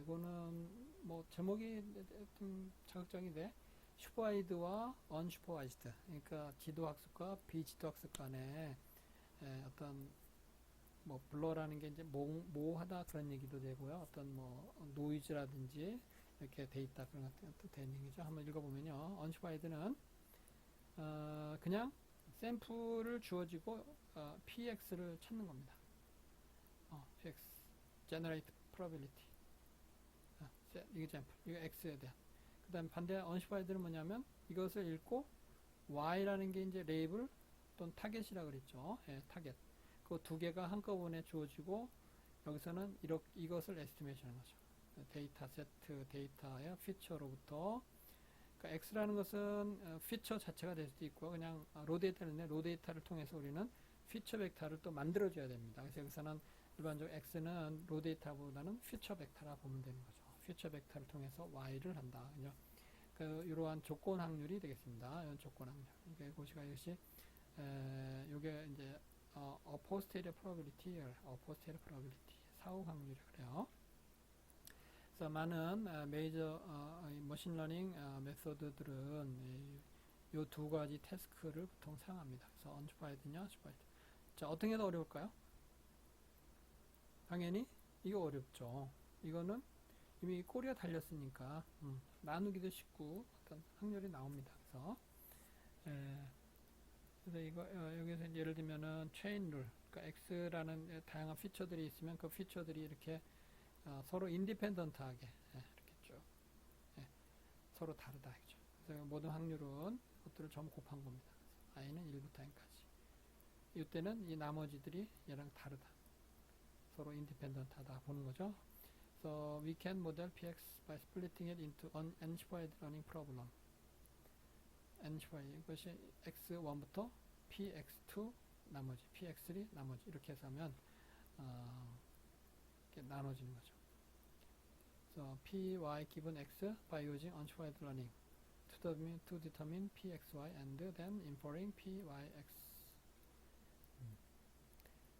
이거는 뭐 제목이 좀 자극적인데 슈퍼와이드와 un슈퍼와이드. 그러니까 지도학습과 비지도학습 간에 어떤 뭐 블러라는 게 이제 모호하다 그런 얘기도 되고요. 어떤 뭐 노이즈라든지 이렇게 데이터 그런 것도 되는 얘기죠. 한번 읽어보면요. un슈퍼와이드는 그냥 샘플을 주어지고 px를 찾는 겁니다. px generate probability example 이거 x에 대한 그 다음 반대 un슈퍼와이드는 뭐냐면 이것을 읽고 y라는 게 이제 레이블 또는 타겟이라고 그랬죠. 타겟 그 2개가 한꺼번에 주어지고 여기서는 이것을 에스티메이션 하는 거죠. 데이터 세트 데이터의 피처로부터 그러니까 x라는 것은 피처 자체가 될 수도 있고 그냥 로 데이터인데 로 데이터를 통해서 우리는 피처 벡터를 또 만들어 줘야 됩니다. 그래서 여기서는 일반적으로 x는 로 데이터보다는 피처 벡터라 보면 되는 거죠. 피처 벡터를 통해서 y를 한다. 이러한 조건 확률이 되겠습니다. 이런 조건 확률. 그러니까 이것이 요게 이제 posterior probability 사후 확률이 그래요. 그래서 많은 메이저 머신러닝 메소드들은 이 두 가지 태스크를 보통 사용합니다. 그래서 언슈파이드냐, 슈파이드. 자, 어떤 게 더 어려울까요? 당연히 이거 어렵죠. 이거는 이미 꼬리가 달렸으니까 나누기도 쉽고 어떤 확률이 나옵니다. 그래서 이거 여기서 예를 들면은 체인 룰, 그러니까 X라는 다양한 피처들이 있으면 그 피처들이 이렇게 서로 인디펜던트하게 이렇게 쭉 서로 다르다 이죠. 그래서 모든 확률은 그것들을 전부 곱한 겁니다. i는 1부터 n까지. 이때는 이 나머지들이 얘랑 다르다. 서로 인디펜던트하다 보는 거죠. So we can model px by splitting it into an n-squared running problem. n-squared 이것이 x1부터 px2 나머지, px3 나머지 이렇게 해서 하면 이렇게 나눠지는 거죠. So py given x by using unsquared running to determine pxy and then inferring pyx.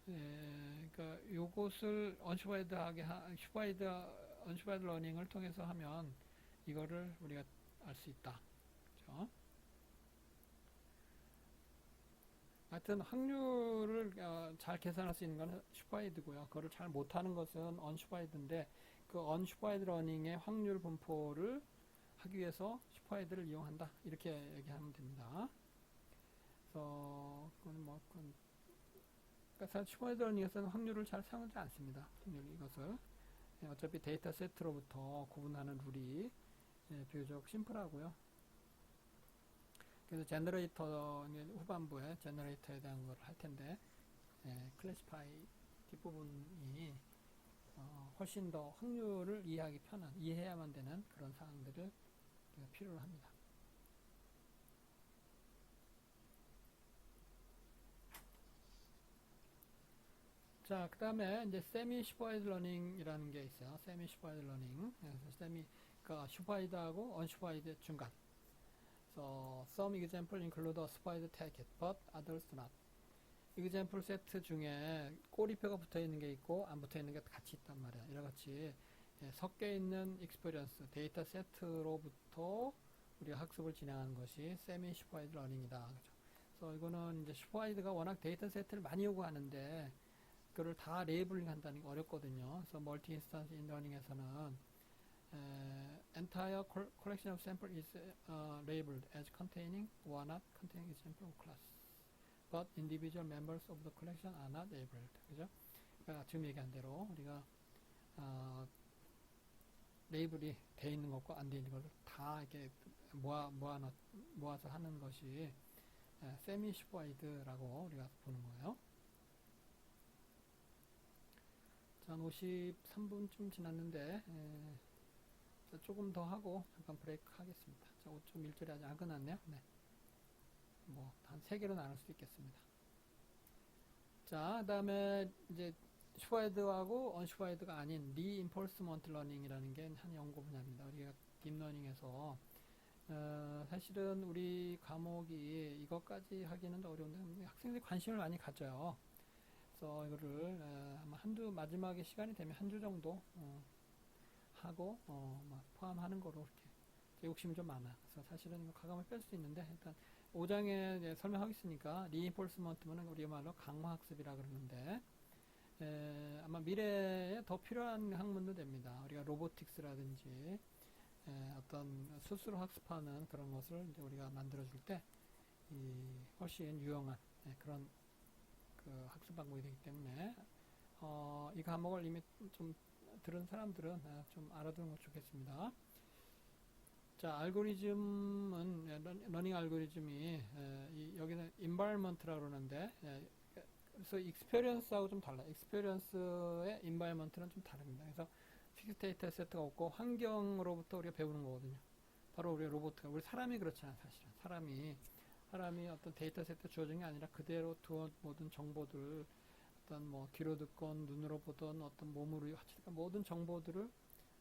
그러니까 요것을 언슈바이드 러닝을 통해서 하면 이거를 우리가 알 수 있다. 그렇죠? 하여튼 확률을 잘 계산할 수 있는 것은 슈바이드고요. 그거를 잘 못하는 것은 언슈바이드인데 그 언슈바이드 러닝의 확률 분포를 하기 위해서 슈바이드를 이용한다. 이렇게 얘기하면 됩니다. 그래서 그러니까 슈바이드 러닝에서는 확률을 잘 사용하지 않습니다. 이것을 어차피 데이터 세트로부터 구분하는 룰이 비교적 심플하고요. 그래서 제너레이터 후반부에 제너레이터에 대한 걸 할 텐데 클래시파이 뒷부분이 훨씬 더 확률을 이해하기 편한 이해해야만 되는 그런 사항들을 필요로 합니다. 자, 그 다음에 이제 세미 슈퍼바이드 러닝이라는 게 있어요. 세미 슈퍼바이드 러닝. 그래서 그러니까 슈퍼바이드하고 언슈퍼바이드 중간. So some example include a supervised take it, but others do not. example 세트 중에 꼬리표가 붙어 있는 게 있고 안 붙어 있는 게 같이 있단 말이야. 이와 같이 섞여 있는 experience 데이터 세트로부터 우리가 학습을 진행하는 것이 세미 슈퍼바이드 러닝이다. 그렇죠? 그래서 이거는 이제 슈퍼바이드가 워낙 데이터 세트를 많이 요구하는데 그걸 다 레이블링 한다는 게 어렵거든요. 그래서 멀티 인스턴스 인러닝에서는 entire collection of sample is labeled as containing or not containing example of class, but individual members of the collection are not labeled. 그죠? 그러니까 지금 얘기한 대로 우리가 레이블이 돼 있는 것과 안 돼 있는 것을 다 이렇게 모아서 하는 것이 세미 슈퍼바이드라고 우리가 보는 거예요. 자, 53분쯤 지났는데 조금 더 하고 잠깐 브레이크 하겠습니다. 자, 5.1절이 아직 안 끝났네요. 네. 뭐 한 3개로 나눌 수도 있겠습니다. 자, 그 다음에 이제 슈퍼바이드하고 언슈퍼바이드가 아닌 리인포스먼트 러닝이라는 게 한 연구 분야입니다. 우리가 딥러닝에서 사실은 우리 과목이 이것까지 하기는 어려운데 학생들이 관심을 많이 가져요. 그래서 이거를 아마 마지막에 시간이 되면 한 주 정도 하고 포함하는 거로 이렇게 제 욕심이 좀 많아. 그래서 사실은 이거 가감을 뺄 수 있는데 일단 5장에 설명하겠으니까 리인포스먼트는 우리 말로 강화학습이라 그러는데 아마 미래에 더 필요한 학문도 됩니다. 우리가 로보틱스라든지 어떤 스스로 학습하는 그런 것을 이제 우리가 만들어줄 때 훨씬 유용한 그런 그 학습 방법이 되기 때문에 이 과목을 이미 좀 들은 사람들은 좀 알아두는 것 좋겠습니다. 자, 알고리즘은 러닝 알고리즘이 여기는 environment라고 그러는데 그래서 experience하고 좀 달라요. experience의 environment는 좀 다릅니다. 그래서 픽스 데이터 세트가 없고 환경으로부터 우리가 배우는 거거든요. 바로 우리 로봇가 우리 사람이 그렇잖아요. 사실은 사람이 어떤 데이터 세트 주어진 게 아니라 그대로 두어 모든 정보들 어떤 뭐 귀로 듣건 눈으로 보던 어떤 몸으로 하치니까 모든 정보들을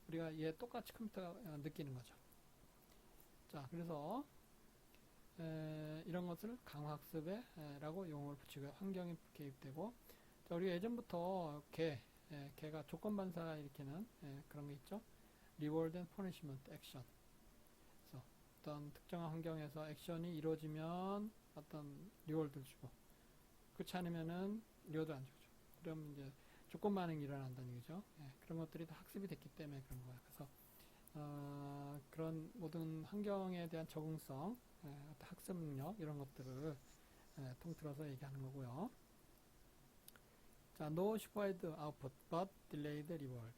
우리가 얘 똑같이 컴퓨터가 느끼는 거죠. 자, 그래서 이런 것을 강화학습에 라고 용어를 붙이고 환경이 개입되고 자, 우리가 예전부터 걔가 조건 반사 일으키는 그런 게 있죠. reward and punishment action. 그래서 어떤 특정한 환경에서 액션이 이루어지면 어떤 리워드를 주고 그렇지 않으면은 리워드 안 주죠. 그럼 이제 조건 반응이 일어난다는 얘기죠. 그런 것들이 다 학습이 됐기 때문에 그런 거예요. 그래서 그런 모든 환경에 대한 적응성, 어떤 학습 능력 이런 것들을 통틀어서 얘기하는 거고요. 자, no supervised output but delayed reward.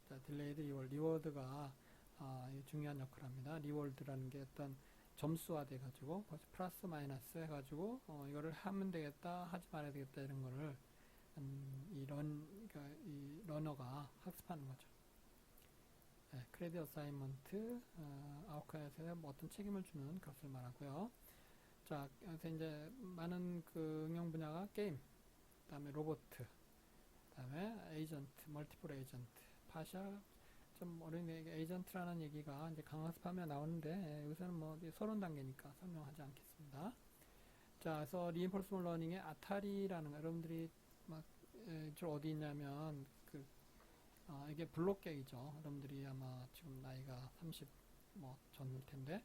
자, delayed reward. 리워드가 중요한 역할을 합니다. 리워드라는 게 어떤 점수화 돼가지고 플러스 마이너스 해가지고 이거를 하면 되겠다, 하지 말아야 되겠다 이런 거를 그러니까 이 러너가 학습하는 거죠. 크레딧 어사이먼트, 아웃카에서 뭐 어떤 책임을 주는 것을 말하고요. 자, 그래서 이제 많은 그 응용 분야가 게임, 그다음에 로봇, 그다음에 에이전트, 멀티플 에이전트, 파셜 좀 어린 에이전트라는 얘기가 이제 강학습하면 나오는데 여기서는 뭐 서론 단계니까 설명하지 않겠습니다. 자, 그래서 리인포스먼트 러닝의 아타리라는 거 여러분들이 막 저 어디 있냐면 이게 블록계이죠. 여러분들이 아마 지금 나이가 30 뭐 전일 텐데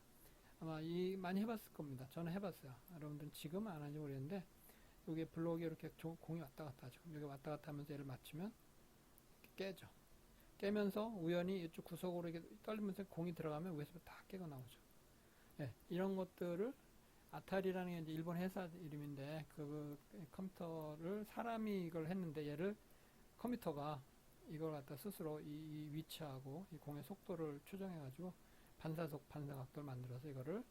아마 많이 해봤을 겁니다. 저는 해봤어요. 여러분들은 지금 안 하는지 모르겠는데 여기 블록에 이렇게 공이 왔다 갔다 하죠. 여기 왔다 갔다 하면서 얘를 맞추면 깨죠. 깨면서 우연히 이쪽 구석으로 이렇게 떨리면서 공이 들어가면 위에서 다 깨고 나오죠. 이런 것들을 아타리라는 게 이제 일본 회사 이름인데 그 컴퓨터를 사람이 이걸 했는데 얘를 컴퓨터가 이걸 갖다 스스로 이 위치하고 이 공의 속도를 추정해가지고 반사속 반사각도를 만들어서 이거를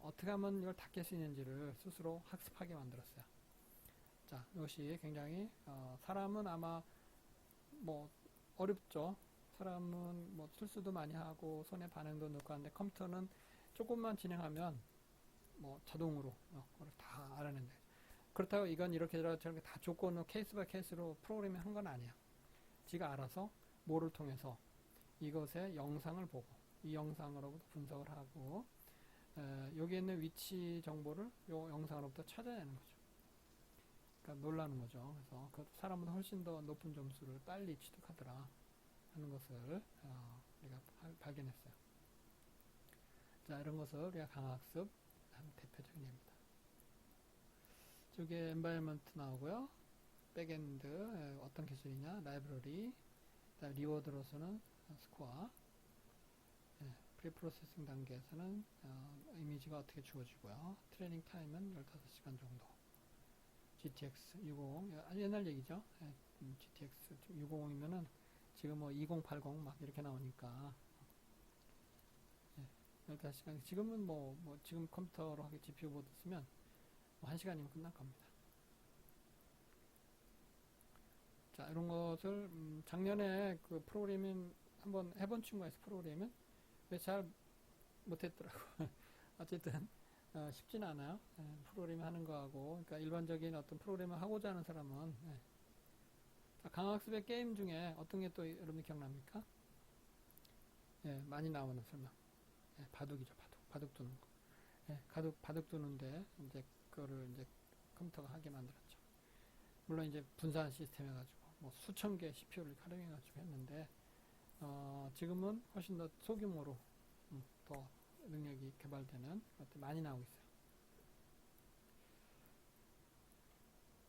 어떻게 하면 이걸 다 깰 수 있는지를 스스로 학습하게 만들었어요. 자, 이것이 굉장히 사람은 아마 뭐 어렵죠. 사람은 뭐 실수도 많이 하고 손에 반응도 넣고 하는데 컴퓨터는 조금만 진행하면 뭐 자동으로 그걸 다 알아낸다. 그렇다고 이건 이렇게 저렇게 다 조건을 케이스 바이 케이스로 프로그래밍 한 건 아니야. 지가 알아서 뭐를 통해서 이것의 영상을 보고 이 영상으로부터 분석을 하고 여기 있는 위치 정보를 이 영상으로부터 찾아내는 거죠. 그러니까 놀라는 거죠. 그래서 그 사람은 훨씬 더 높은 점수를 빨리 취득하더라 하는 것을 우리가 발견했어요. 자, 이런 것을 우리가 강학습 한 대표적인 예입니다. 이쪽에 environment 나오고요. 백엔드 어떤 기술이냐, 라이브러리, 리워드로서는 스코어, 프리프로세싱 단계에서는 이미지가 어떻게 주어지고요. 트레이닝 타임은 15시간 정도. GTX 650, 옛날 얘기죠. GTX 650이면은 지금 뭐 2080 막 이렇게 나오니까 15시간. 지금은 뭐 지금 컴퓨터로 하게 GPU 보드 쓰면 뭐 1시간이면 끝날 겁니다. 자, 이런 것을 작년에 그 프로그래밍 한번 해본 친구가 있어. 프로그래밍 왜 잘 못했더라고. 어쨌든 쉽지는 않아요. 프로그래밍 하는 거하고, 그러니까 일반적인 어떤 프로그래밍을 하고자 하는 사람은 자, 강학습의 게임 중에 어떤 게 또 여러분 기억납니까? 많이 나오는 설명. 바둑이죠, 바둑 두는 거. 바둑 두는데 이제 그거를 이제 컴퓨터가 하게 만들었죠. 물론 이제 분산 시스템 해가지고 뭐 수천 개의 CPU를 활용해가지고 했는데 지금은 훨씬 더 소규모로 더 능력이 개발되는 것들이 많이 나오고 있어요.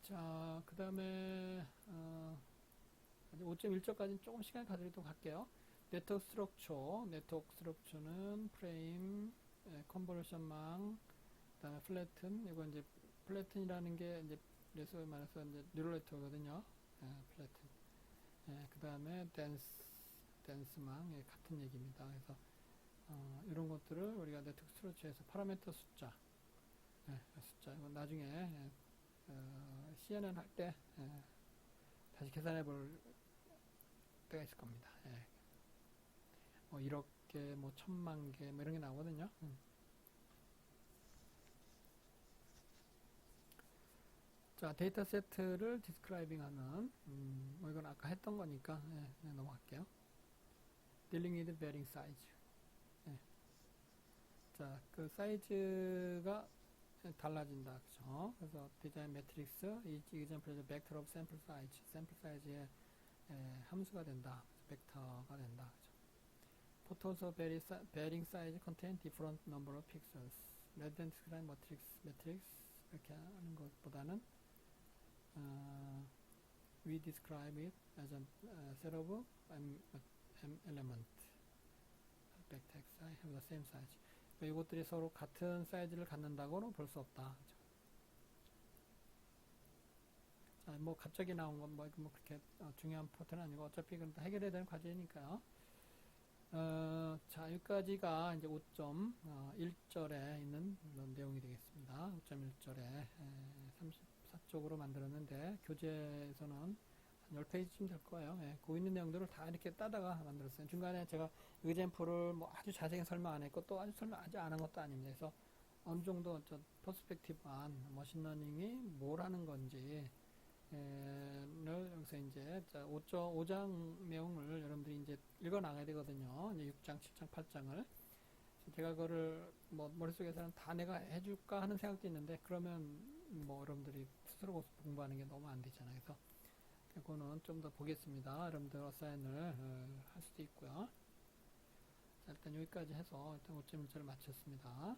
자, 그 다음에 5.1절까지는 조금 시간 가지도록 할게요. 네트워크 스트럭처는 프레임, 컨버전망, 그 다음에 플래튼. 이거 이제 플래튼이라는 게 이제 그래서 말해서 이제 뉴럴 네트워크거든요. 플래튼. 그 다음에 댄스망 같은 얘기입니다. 그래서 이런 것들을 우리가 네트워크 스트럭처에서 파라미터 숫자, 이거 나중에 CNN 할 때 다시 계산해 볼 때가 있을 겁니다. 뭐 1억 개, 뭐 1000만 개, 뭐 이런 게 나오거든요. 자, 데이터 세트를 디스크라이빙 하는, 뭐 이건 아까 했던 거니까, 넘어갈게요. Dealing with varying size. 자, 그 사이즈가 달라진다. 그죠? 그래서 디자인 매트릭스, 이 example에서 vector of sample size, 샘플 사이즈의 함수가 된다. 벡터가 된다. 그죠? Photos of varying size contain different number of pixels. Rather than describe matrix 이렇게 하는 것보다는 we describe it as a set of m element. vector xi have the same size. 이것들이 서로 같은 사이즈를 갖는다고는 볼 수 없다. 자, 뭐 갑자기 나온 건 뭐 그렇게 중요한 포트는 아니고 어차피 그건 다 해결해야 되는 과제니까요. 자, 여기까지가 이제 5.1절에 있는 내용이 되겠습니다. 5.1절에 34쪽으로 만들었는데 교재에서는 한 10페이지쯤 될 거예요. 예, 그 있는 내용들을 다 이렇게 따다가 만들었어요. 중간에 제가 의젠프를 뭐 아주 자세히 설명 안 했고 또 아주 설명 아주 안 한 것도 아닙니다. 그래서 어느 정도 퍼스펙티브한 머신러닝이 뭘 하는 건지 를 여기서 이제 5장 내용을 여러분들이 이제 읽어 나가야 되거든요. 이제 6장, 7장, 8장을. 제가 그거를 뭐 머릿속에서는 다 내가 해줄까 하는 생각도 있는데 그러면 뭐 여러분들이 스스로 공부하는 게 너무 안 되잖아요. 그래서 그거는 좀 더 보겠습니다. 여러분들 어사인을 할 수도 있고요. 자, 일단 여기까지 해서 일단 5.1절을 마쳤습니다.